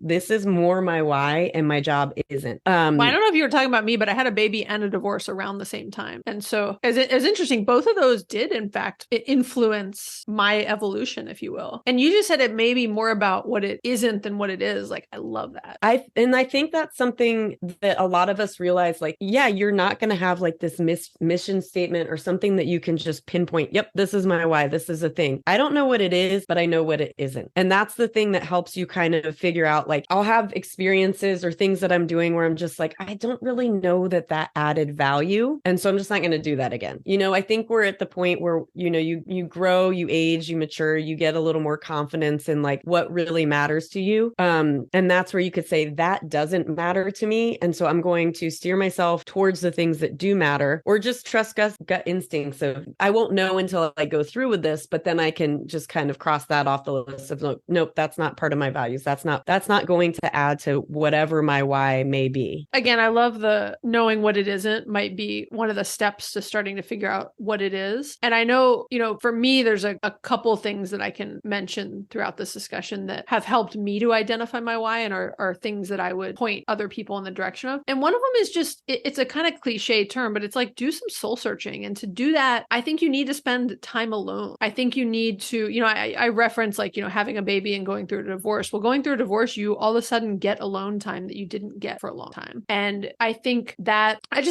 This is more my why and my job isn't. Well, I don't know if you were talking about me, but I had a baby and a divorce around the same time. And so as interesting, both of those did in fact influence my evolution, if you will. And you just said it may be more about what it isn't than what it is. Like, I love that. I think that's something that a lot of us realize, like, yeah, you're not going to have like this mission statement or something that you can just pinpoint. Yep, this is my why. This is a thing. I don't know what it is, but I know what it isn't. And that's the thing that helps you kind of figure out, like, I'll have experiences or things that I'm doing where I'm just like, I don't really know that added value. And so I'm just not going to do that again. I think we're at the point where, you grow, you age, you mature, you get a little more confidence in like what really matters to you. And that's where you could say that doesn't matter to me. And so I'm going to steer myself towards the things that do matter, or just trust gut instincts of, I won't know until I go through with this, but then I can just kind of cross that off the list of, nope, that's not part of my values. That's not going to add to whatever my why may be. Again, I love the knowing what it isn't might be one of the steps to starting to figure out what it is. And I know, for me, there's a couple things that I can mention throughout this discussion that have helped me to identify my why and are things that I would point other people in the direction of. And one of them is just, it's a kind of cliche term, but it's like, do some soul searching. And to do that, I think you need to spend time alone. I think you need to, I reference like, having a baby and going through a divorce. Well, going through a divorce, you all of a sudden get alone time that you didn't get for a long time. And I just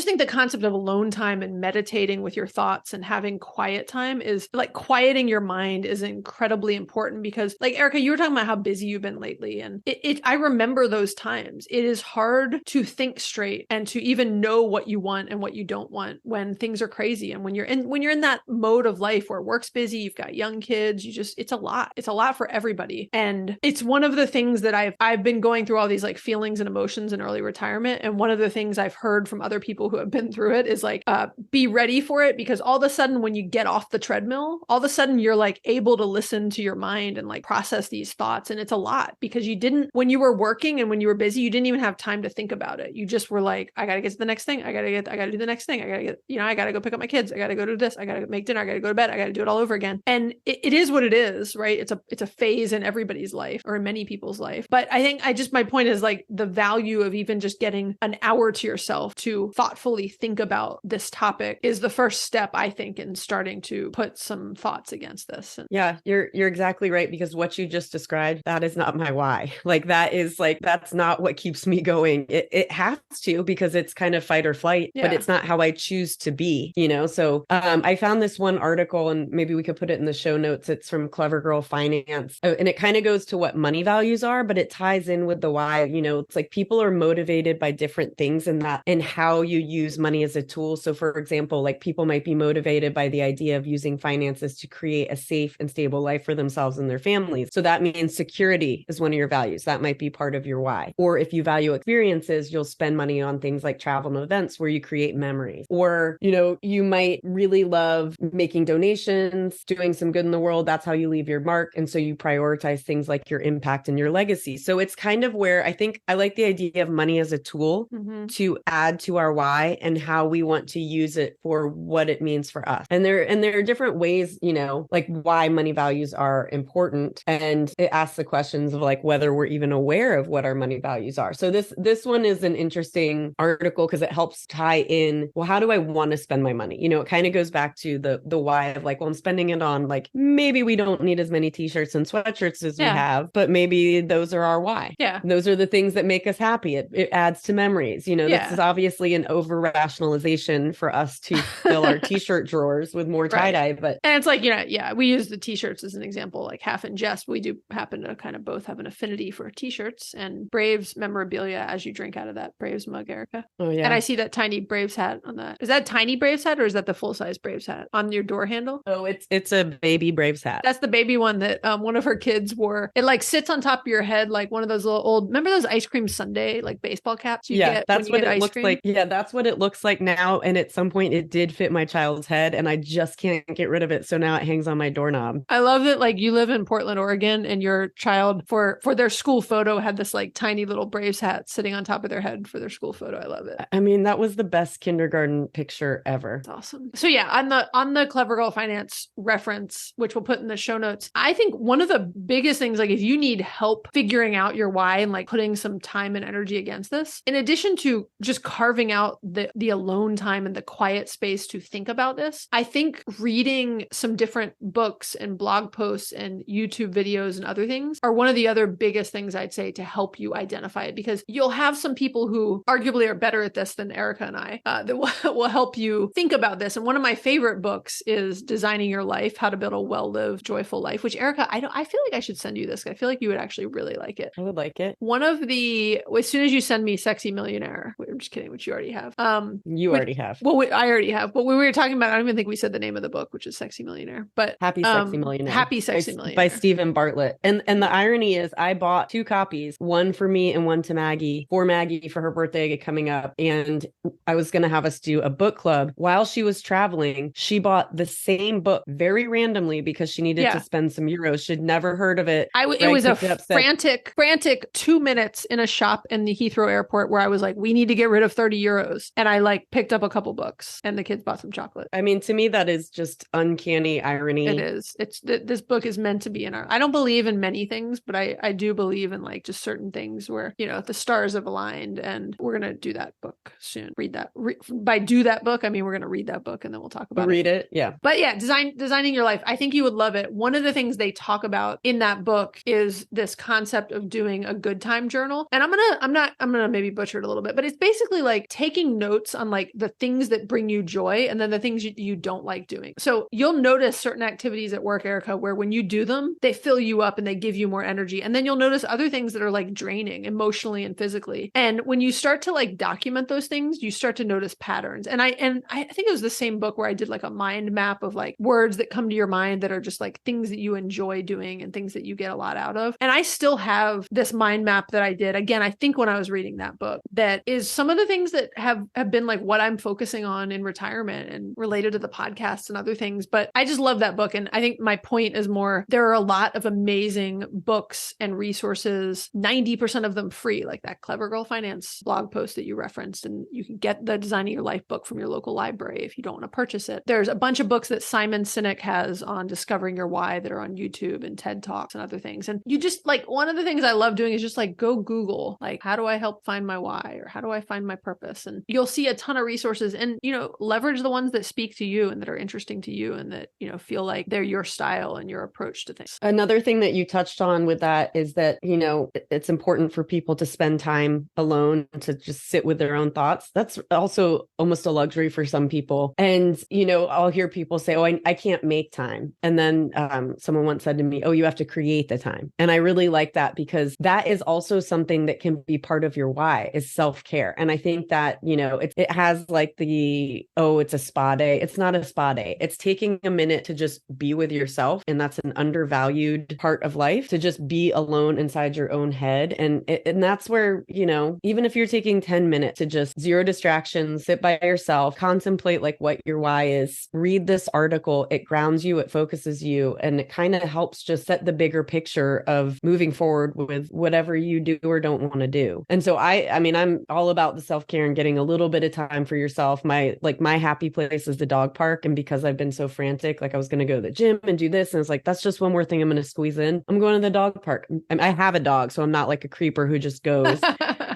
think the concept of alone time and meditating with your thoughts and having quiet time is like quieting your mind is incredibly important, because like Erica, you were talking about how busy you've been lately. And I remember those times. It is hard to think straight and to even know what you want and what you don't want when things are crazy. And when you're in that mode of life where work's busy, you've got young kids, it's a lot for everybody. And it's one of the things that I've been going through all these like feelings and emotions in early retirement. And one of the things I've heard from other people who have been through it is like, be ready for it, because all of a sudden when you get off the treadmill, all of a sudden you're like able to listen to your mind and like process these thoughts. And it's a lot, because when you were working and when you were busy, you didn't even have time to think about it. You just were like, I got to get to the next thing. I got to do the next thing. I got to go pick up my kids. I got to go do this. I got to make dinner. I got to go to bed. I got to do it all over again. And it is what it is, right? It's a phase in everybody's life, or in many people's life. But I think my point is like the value of even just getting an hour to yourself to thoughtfully think about this topic is the first step, I think, in starting to put some thoughts against this. Yeah, you're exactly right, because what you just described, that is not my why. Like that's not what keeps me going. It has to, because it's kind of fight or flight, but it's not how I choose to be, So I found this one article, and maybe we could put it in the show notes. It's from Clever Girl Finance. And it kind of goes to what money values are, but it ties in with the why. It's like people are motivated by different things and how you use money as a tool. So for example, like people might be motivated by the idea of using finances to create a safe and stable life for themselves and their families. So that means security is one of your values. That might be part of your why. Or if you value experiences, you'll spend money on things like travel and events where you create memories. Or, you might really love making donations, doing some good in the world, that's how you leave your mark. And so you prioritize things like your impact and your legacy. So it's kind of where I think I like the idea of money as a tool to add to our why and how we want to use it for what it means for us. And there are different ways, you know, like why money values are important. And it asks the questions of like whether we're even aware of what our money values are. So this one is an interesting article because it helps tie in, well, how do I want to spend my money? You know, it kind of goes back to the why of like, well, I'm spending it on like, maybe we don't need as many t-shirts and sweatshirts as we have, but maybe those are our why. Yeah. Those are the things that make us happy. It adds to memories. You know, this is obviously an over rationalization for us to fill our t-shirt drawers with more tie-dye, but. And it's like, you know, we use the t-shirts as an example, like half in jest. We do happen to kind of both have an affinity for t-shirts and Braves memorabilia as you drink out of that Braves mug, Erica. Oh, yeah. And I see that tiny Braves hat on that. Is that tiny Braves hat or is that the full-size Braves hat on your door handle? Oh, it's a baby Braves hat. That's the baby one that one of her kids wore. It like sits on top of your head like one of those little old, remember those ice cream sundae like baseball caps you get that's when you what get it ice looks cream? like. Yeah, that's what it looks like now. And at some point it did fit my child's head and I just can't get rid of it. So now it hangs on my doorknob. I love that like you live in Portland, Oregon and your child for their school photo had this like tiny little Braves hat sitting on top of their head for their school photo. I love it. I mean, that was the best kindergarten picture ever. That's awesome. So yeah, on the Clever Girl Finance reference, which we'll put in the show notes, I think one of the biggest things, like if you need help figuring out your why and like putting some time and energy against this, in addition to just carving out the alone time and the quiet space to think about this, I think reading some different books and blog posts and YouTube videos and other things are one of the other biggest things I'd say to help you identify it, because you'll have some people who arguably are better at this than Erica and I that will help you think about this. And one of my favorite books is Designing Your Life, How to Build a Well-Lived, Joyful Life, which Erica, I feel like I should send you this. I feel like you would actually really like it. I would like it. One of the, as soon as you send me Sexy Millionaire, I'm just kidding, which you already have. Already have. Well, I already have. But when we were talking about, I don't even think we said the name of the book, which is Sexy Millionaire. But Happy Sexy Millionaire. Happy Sexy Millionaire. By Stephen Bartlett. And the irony is I bought 2 copies, one for me and one to Maggie, for Maggie for her birthday coming up. And I was going to have us do a book club. While she was traveling, she bought the same book very randomly because she needed to spend some euros. She'd never heard of it. It was a frantic 2 minutes in a shop in the Heathrow airport where I was like, we need to get rid of 30 euros. And I like picked up a couple books and the kids bought some chocolate. I mean, to me, that is just uncanny irony. It is. This book is meant to be in our, I don't believe in many things, but I do believe in like just certain things where, you know, the stars have aligned, and we're going to do that book soon. Read that. By do that book, I mean, we're going to read that book and then we'll talk about Read it. Yeah. But yeah, Designing Your Life. I think you would love it. One of the things they talk about in that book is this concept of doing a good time journal. And I'm gonna maybe butcher it a little bit, but it's basically like taking notes on like the things that bring you joy and then the things you don't like doing. So you'll notice certain activities at work, Erica, where when you do them, they fill you up and they give you more energy. And then you'll notice other things that are like draining emotionally and physically. And when you start to like document those things, you start to notice patterns. And I think it was the same book where I did like a mind map of like words that come to your mind that are just like things that you enjoy doing and things that you get a lot out of. And I still have this mind map that I did, again, I think when I was reading that book, that is some of the things that have been like what I'm focusing on in retirement and related to the podcast and other things. But I just love that book. And I think my point is more, there are a lot of amazing books and resources, 90% of them free, like that Clever Girl Finance blog post that you referenced. And you can get the Designing Your Life book from your local library if you don't want to purchase it. There's a bunch of books that Simon Sinek has on discovering your why that are on YouTube and TED Talks and other things. And you just like, one of the things I love doing is just like go Google, like, how do I help find my why, or how do I find my purpose? And you'll see a ton of resources, and, you know, leverage the ones that speak to you and that are interesting to you and that, you know, feel like they're your style and your approach to things. Another thing that you touched on with that is that, you know, it's important for people to spend time alone, to just sit with their own thoughts. That's also almost a luxury for some people. And, you know, I'll hear people say, oh, I can't make time. And then someone once said to me, oh, you have to create the time. And I really like that, because that is also something that can be part of your why, is self-care. And I think that, you know, it has like it's a spa day. It's not a spa day. It's taking a minute to just be with yourself. And that's an undervalued part of life, to just be alone inside your own head. And that's where, you know, even if you're taking 10 minutes to just zero distractions, sit by yourself, contemplate like what your why is, read this article, it grounds you, it focuses you, and it kind of helps just set the bigger picture of moving forward with whatever you do or don't want to do. And so I mean, I'm all about the self-care and getting a little bit of time for yourself. My happy place is the dog park. And because I've been so frantic, like I was going to go to the gym and do this, and it's like, that's just one more thing I'm going to squeeze in. I'm going to the dog park. I have a dog, so I'm not like a creeper who just goes.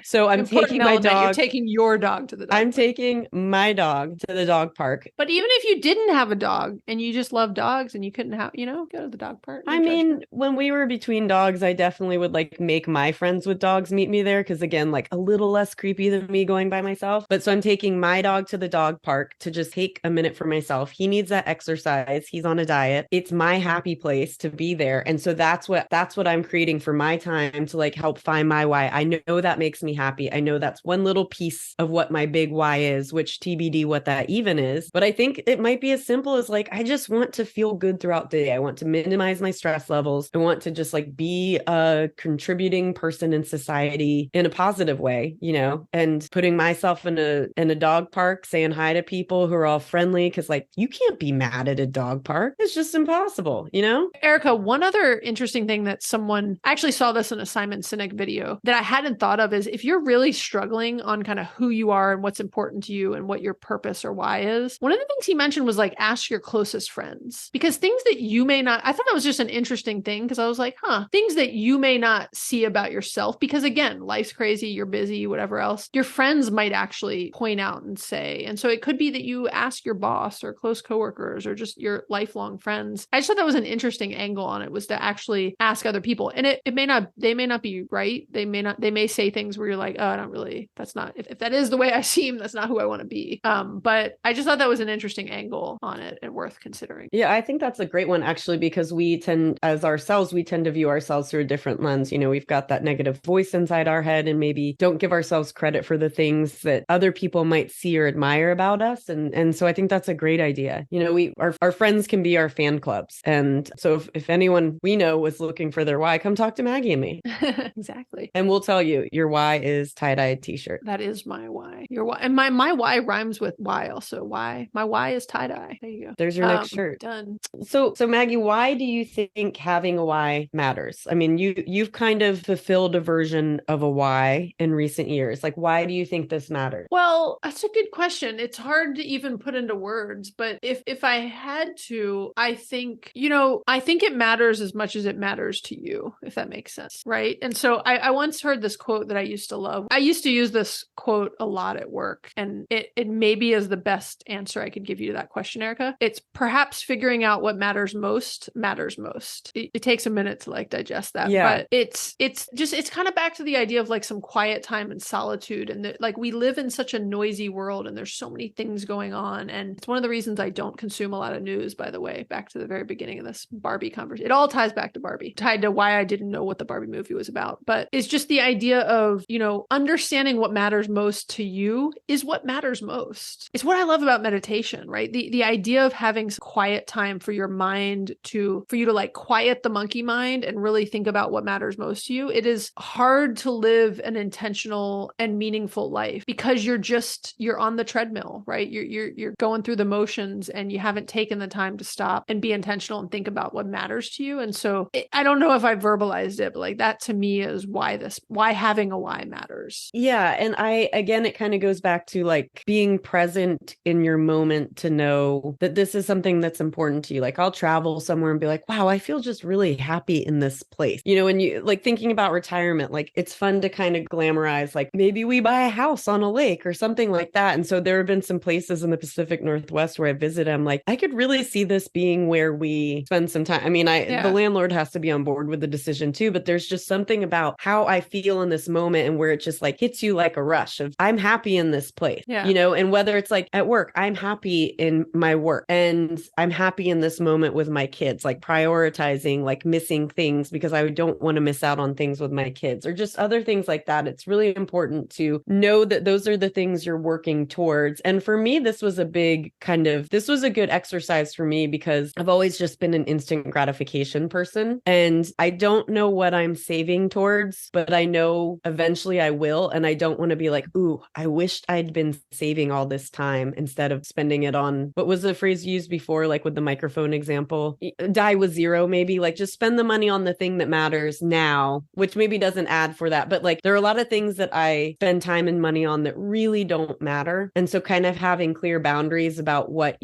So I'm taking my dog. You're taking your dog to the dog I'm park. taking my dog to the dog park. But even if you didn't have a dog and you just love dogs and you couldn't have, go to the dog park. I mean, when we were between dogs, I definitely would like make my friends with dogs meet me there. Cause again, like a little less creepy than me going by myself. But so I'm taking my dog to the dog park to just take a minute for myself. He needs that exercise. He's on a diet. It's my happy place to be there. And so that's what I'm creating for my time to like help find my why. I know that makes me happy. I know that's one little piece of what my big why is, which TBD what that even is. But I think it might be as simple as like, I just want to feel good throughout the day. I want to minimize my stress levels. I want to just like be a contributing person in society in a positive way, and putting myself in a dog park, saying hi to people who are all friendly. Cause like, you can't be mad at a dog park. It's just impossible, Erica, one other interesting thing that I actually saw this in a Simon Sinek video that I hadn't thought of is if you're really struggling on kind of who you are and what's important to you and what your purpose or why is, one of the things he mentioned was like, ask your closest friends, because things that you may not, I thought that was just an interesting thing. Because I was like, things that you may not see about yourself, because again, life's crazy, you're busy, whatever else, your friends might actually point out and say. And so it could be that you ask your boss or close coworkers or just your lifelong friends. I just thought that was an interesting angle on it, was to actually ask other people. And they may not be right. They may say things where you're like, oh, I don't really, that's not, if that is the way I seem, that's not who I want to be. But I just thought that was an interesting angle on it and worth considering. Yeah, I think that's a great one actually, because we tend to view ourselves through a different lens. We've got that negative voice inside our head and maybe don't give ourselves credit for the things that other people might see or admire about us. And so I think that's a great idea. Our friends can be our fan clubs. And so if anyone we know was looking for their why, come talk to Maggie and me. Exactly. And we'll tell you your why is tie-dyed t-shirt. That is my why. Your why. And my why rhymes with why also. Why? My why is tie-dye. There you go. There's your next shirt. Done. So Maggie, why do you think having a why matters? I mean, you've kind of fulfilled a version of a why in recent years. Like, why do you think this matters? Well, that's a good question. It's hard to even put into words, but if I had to, I think it matters as much as it matters to you, if that makes sense. Right. And so I once heard this quote that I used to love. I used to use this quote a lot at work, and it maybe is the best answer I could give you to that question, Erica. It's perhaps figuring out what matters most. It takes a minute to like digest that, but it's kind of back to the idea of like some quiet time and solitude. And like we live in such a noisy world and there's so many things going on. And it's one of the reasons I don't consume a lot of news, by the way, back to the very beginning of this Barbie conversation. It all ties back to Barbie, tied to why I didn't know what the Barbie movie was about. But it's just the idea of, understanding what matters most to you is what matters most. It's what I love about meditation, right? The idea of having some quiet time for your mind for you to like quiet the monkey mind and really think about what matters most to you. It is hard to live an intentional and meaningful life because you're on the treadmill, right? You're going through the motions and you haven't taken the time to stop and be intentional and think about what matters to you. And so I don't know if I verbalized it, but like that to me is why having a why matters. Yeah. And it kind of goes back to like being present in your moment to know that this is something that's important to you. Like I'll travel somewhere and be like, wow, I feel just really happy in this place. And you like thinking about retirement, like it's fun to kind of glamorize, like maybe we buy a house on a lake or something like that. And so there have been some places in the Pacific Northwest where I visit. I'm like, I could really see this being where we spend some time. I mean, the landlord has to be on board with the decision too, but there's just something about how I feel in this moment and where it just like hits you like a rush of I'm happy in this place, and whether it's like at work, I'm happy in my work and I'm happy in this moment with my kids, like prioritizing, like missing things because I don't want to miss out on things with my kids or just other things like that. It's really important to know that those are the things you're working towards. And for me, this was a good exercise for me because I've always just been an instant gratification person and I don't know what I'm saving towards, but I know eventually eventually I will. And I don't want to be like, ooh, I wished I'd been saving all this time instead of spending it on, what was the phrase used before, like with the microphone example, die with zero, maybe like just spend the money on the thing that matters now, which maybe doesn't add for that. But like there are a lot of things that I spend time and money on that really don't matter. And so kind of having clear boundaries about what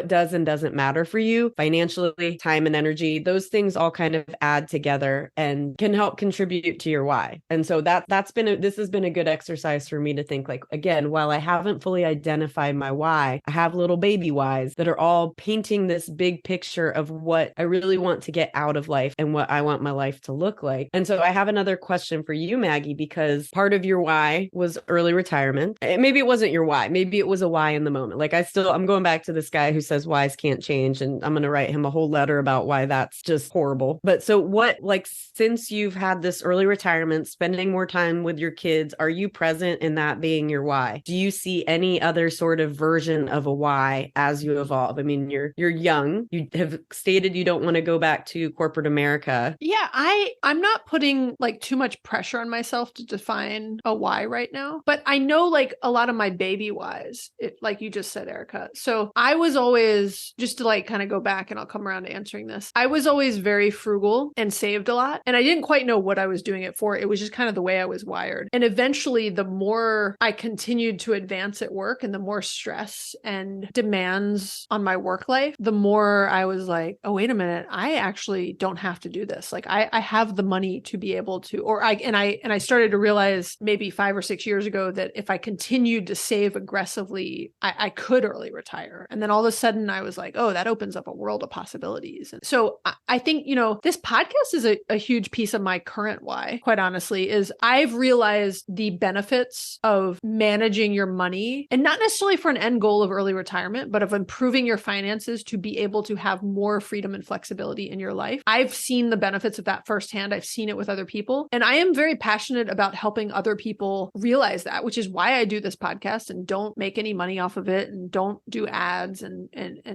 does and doesn't matter for you financially, time and energy, those things all kind of add together and can help contribute to your why. And so this has been a good exercise for me to think like, again, while I haven't fully identified my why, I have little baby whys that are all painting this big picture of what I really want to get out of life and what I want my life to look like. And so I have another question for you, Maggie, because part of your why was early retirement. Maybe it wasn't your why. Maybe it was a why in the moment. Like I'm going back to this guy who says whys can't change, and I'm going to write him a whole letter about why that's just horrible. But so what, like, since you've had this early retirement, spending more time with your kids, are you present in that being your why? Do you see any other sort of version of a why as you evolve? I mean, you're young. You have stated you don't want to go back to corporate America. Yeah, I'm not putting like too much pressure on myself to define a why right now, but I know like a lot of my baby whys, like you just said, Erica. So I was always, just to like kind of go back and I'll come around to answering this, I was always very frugal and saved a lot. And I didn't quite know what I was doing it for. It was just kind of the way I was wired. And eventually, the more I continued to advance at work and the more stress and demands on my work life, the more I was like, oh, wait a minute, I actually don't have to do this. Like I have the money to be able to, I started to realize maybe 5 or 6 years ago that if I continued to save aggressively, I could early retire. And then all of a sudden I was like, oh, that opens up a world of possibilities. And so I think, this podcast is a huge piece of my current why, quite honestly, is I've realized the benefits of managing your money, and not necessarily for an end goal of early retirement, but of improving your finances to be able to have more freedom and flexibility in your life. I've seen the benefits of that firsthand. I've seen it with other people. And I am very passionate about helping other people realize that, which is why I do this podcast and don't make any money off of it and don't do ads and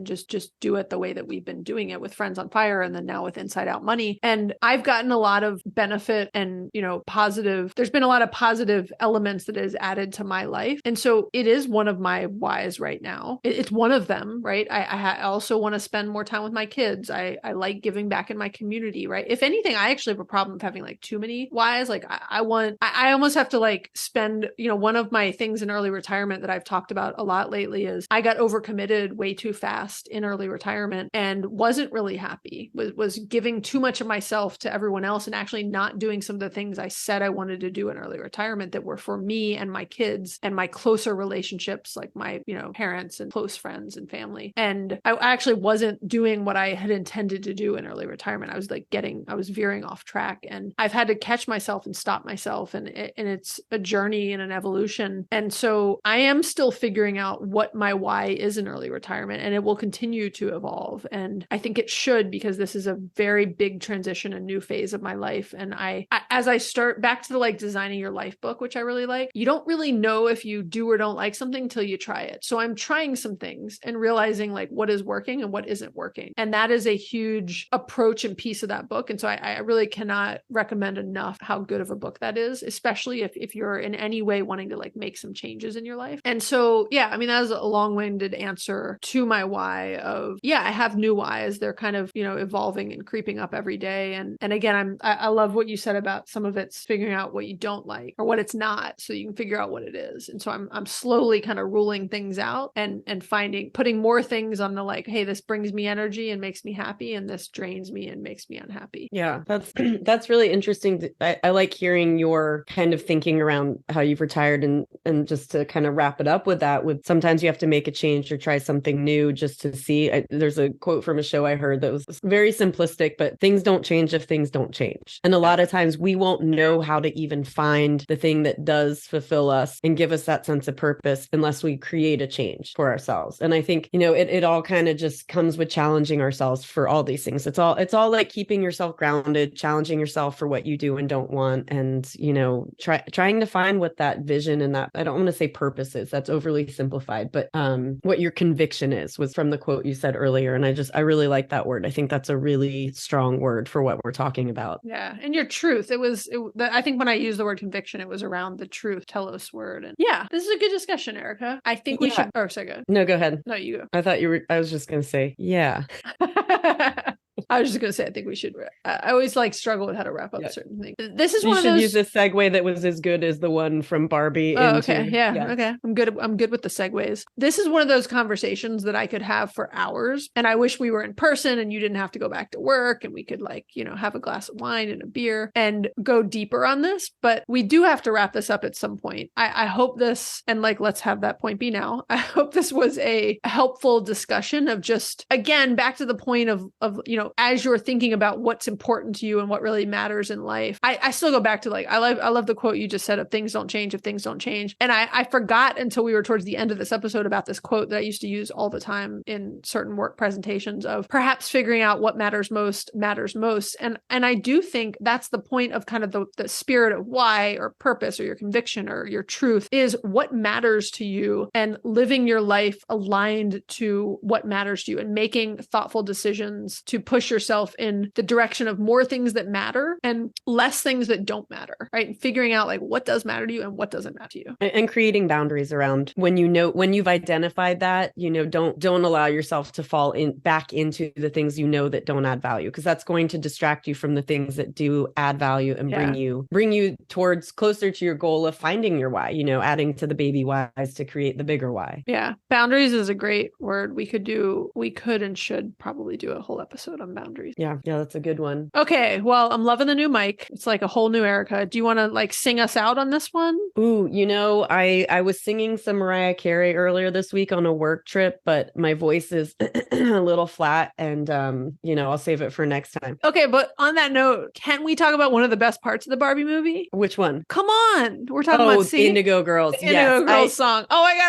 just do it the way that we've been doing it with Friends on Fire and then now with Inside Out Money. And I've gotten a lot of benefit and, there's been a lot of positive elements that is added to my life. And so it is one of my whys right now. It's one of them, right? I also want to spend more time with my kids. I like giving back in my community, right? If anything, I actually have a problem of having like too many whys. Like I almost have to like spend, one of my things in early retirement that I've talked about a lot lately is I got overcommitted way too fast in early retirement and wasn't really happy, was giving too much of myself to everyone else and actually not doing some of the things I said I wanted to do in early retirement that were for me and my kids and my closer relationships, like my, parents and close friends and family. And I actually wasn't doing what I had intended to do in early retirement. I was veering off track, and I've had to catch myself and stop myself. And it's a journey and an evolution. And so I am still figuring out what my why is in early retirement, and it will continue to evolve. And I think it should, because this is a very big transition, a new phase of my life. And as I start back to the like designing your life book, which I really like, you don't really know if you do or don't like something till you try it. So I'm trying some things and realizing like what is working and what isn't working. And that is a huge approach and piece of that book. And so I really cannot recommend enough how good of a book that is, especially if you're in any way wanting to like make some changes in your life. And so, yeah, I mean, that was a long-winded answer to my why of, yeah, I have new whys. They're kind of, evolving and creeping up every day. And again, I love what you said about some of it's figuring out what you don't like or what it's not, so you can figure out what it is. And so I'm slowly kind of ruling things out and putting more things on the like, hey, this brings me energy and makes me happy, and this drains me and makes me unhappy. Yeah, that's really interesting. I like hearing your kind of thinking around how you've retired, and just to kind of wrap it up with that, with sometimes you have to make a change or try something new just to see. There's a quote from a show I heard that was very simplistic, but things don't change if things don't change. And a lot of times we won't know how to even find the thing that does fulfill us and give us that sense of purpose unless we create a change for ourselves. And I think, it all kind of just comes with challenging ourselves for all these things. It's all like keeping yourself grounded, challenging yourself for what you do and don't want. And, trying to find what that vision and that, I don't want to say purpose is, that's overly simplified, but what your conviction is, was from the quote you said earlier. And I really like that word. I think that's a really strong word for what we're talking about. Yeah. And your truth. I think when I use the word conviction, it was around the truth telos word. And yeah, this is a good discussion, Erica. I think we should. Oh, sorry, go. No, go ahead. No, you go. I thought you were, I was just going to say, yeah. I was just going to say, I think we should. I always like struggle with how to wrap up certain things. This is You one of should those. use a segue that was as good as the one from Barbie. Oh, into, okay. Yeah. Okay. I'm good with the segues. This is one of those conversations that I could have for hours. And I wish we were in person and you didn't have to go back to work and we could have a glass of wine and a beer and go deeper on this. But we do have to wrap this up at some point. I hope this, and let's have that point be now. I hope this was a helpful discussion of just, again, back to the point of as you're thinking about what's important to you and what really matters in life. I still go back to I love the quote you just said of things don't change if things don't change. And I forgot until we were towards the end of this episode about this quote that I used to use all the time in certain work presentations of perhaps figuring out what matters most. And I do think that's the point of kind of the spirit of why or purpose or your conviction or your truth is what matters to you and living your life aligned to what matters to you and making thoughtful decisions to push yourself in the direction of more things that matter and less things that don't matter, right? And figuring out what does matter to you and what doesn't matter to you. And creating boundaries around when you've identified that, don't allow yourself to fall back into the things that don't add value, because that's going to distract you from the things that do add value and bring you towards closer to your goal of finding your why, adding to the baby whys to create the bigger why. Yeah. Boundaries is a great word. We could and should probably do a whole episode on boundaries. Yeah, that's a good one. Okay, well, I'm loving the new mic. It's like a whole new Erica. Do you want to sing us out on this one? Ooh, I was singing some Mariah Carey earlier this week on a work trip, but my voice is a little flat and I'll save it for next time. Okay, but on that note, can we talk about one of the best parts of the Barbie movie? Which one? Come on. We're talking about Indigo Girls. The Indigo Girls song. Oh my God.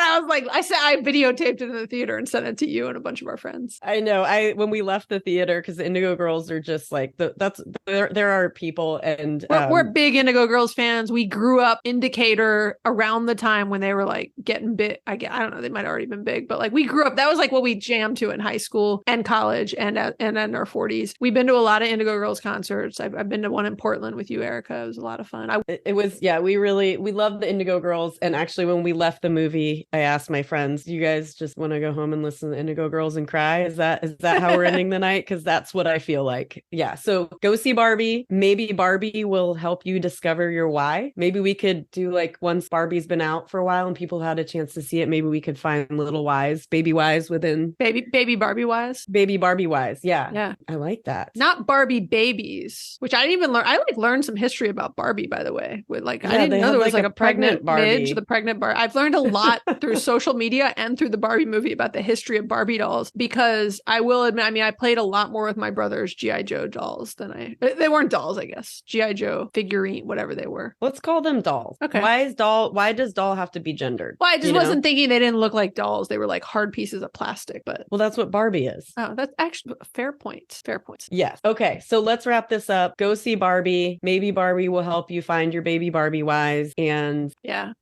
I videotaped it in the theater and sent it to you and a bunch of our friends. I know. When we left the theater, because the Indigo Girls are just there are people and we're big Indigo Girls fans. We grew up in Decatur around the time when they were getting big. I don't know, they might have already been big, but we grew up. That was what we jammed to in high school and college and in our 40s. We've been to a lot of Indigo Girls concerts. I've been to one in Portland with you, Erica. It was a lot of fun. We love the Indigo Girls. And actually, when we left the movie, I asked my friends, "You guys just want to go home and listen to Indigo Girls and cry? Is that how we're ending the night?" Because that's what I feel like. Yeah. So go see Barbie. Maybe Barbie will help you discover your why. Maybe we could do once Barbie's been out for a while and people had a chance to see it, maybe we could find little whys, baby whys within baby Barbie whys. Baby Barbie whys. Yeah. Yeah. I like that. Not Barbie babies, which I didn't even learn. I learned some history about Barbie, by the way. With I didn't know there was a pregnant Barbie. Midge, the pregnant Barbie. I've learned a lot through social media and through the Barbie movie about the history of Barbie dolls, because I will admit, I played a lot more with my brother's G.I. Joe dolls than they weren't dolls, I guess. G.I. Joe figurine, whatever they were. Let's call them dolls. Okay. Why does doll have to be gendered? Well, I just wasn't thinking they didn't look like dolls. They were hard pieces of plastic, but. Well, that's what Barbie is. Oh, that's actually fair point. Fair points. Yes. Okay. So let's wrap this up. Go see Barbie. Maybe Barbie will help you find your baby Barbie wise. And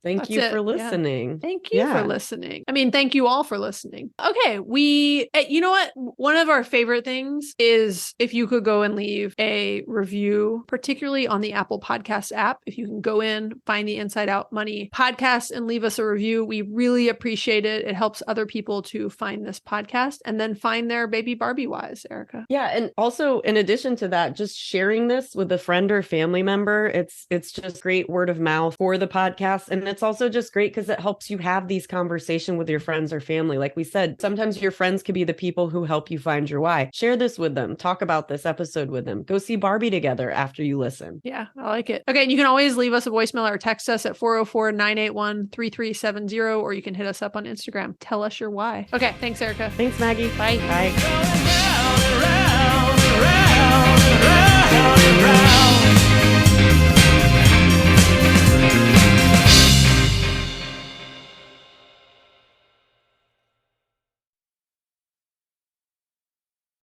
thank you for listening. Yeah. Thank you for listening. Thank you all for listening. Okay. You know what? One of our favorite things is if you could go and leave a review, particularly on the Apple Podcasts app. If you can go in, find the Inside Out Money podcast and leave us a review, we really appreciate it. It helps other people to find this podcast and then find their baby Barbie wise, Erica. Yeah. And also, in addition to that, just sharing this with a friend or family member, it's just great word of mouth for the podcast. And it's also just great because it helps you have these conversations with your friends or family. Like we said, sometimes your friends could be the people who help you find your why. Share this with them. Talk about this episode with them. Go see Barbie together after you listen. Yeah, I like it. Okay. And you can always leave us a voicemail or text us at 404-981-3370, or you can hit us up on Instagram. Tell us your why. Okay. Thanks, Erica. Thanks, Maggie. Bye. Bye. Going round and round and round.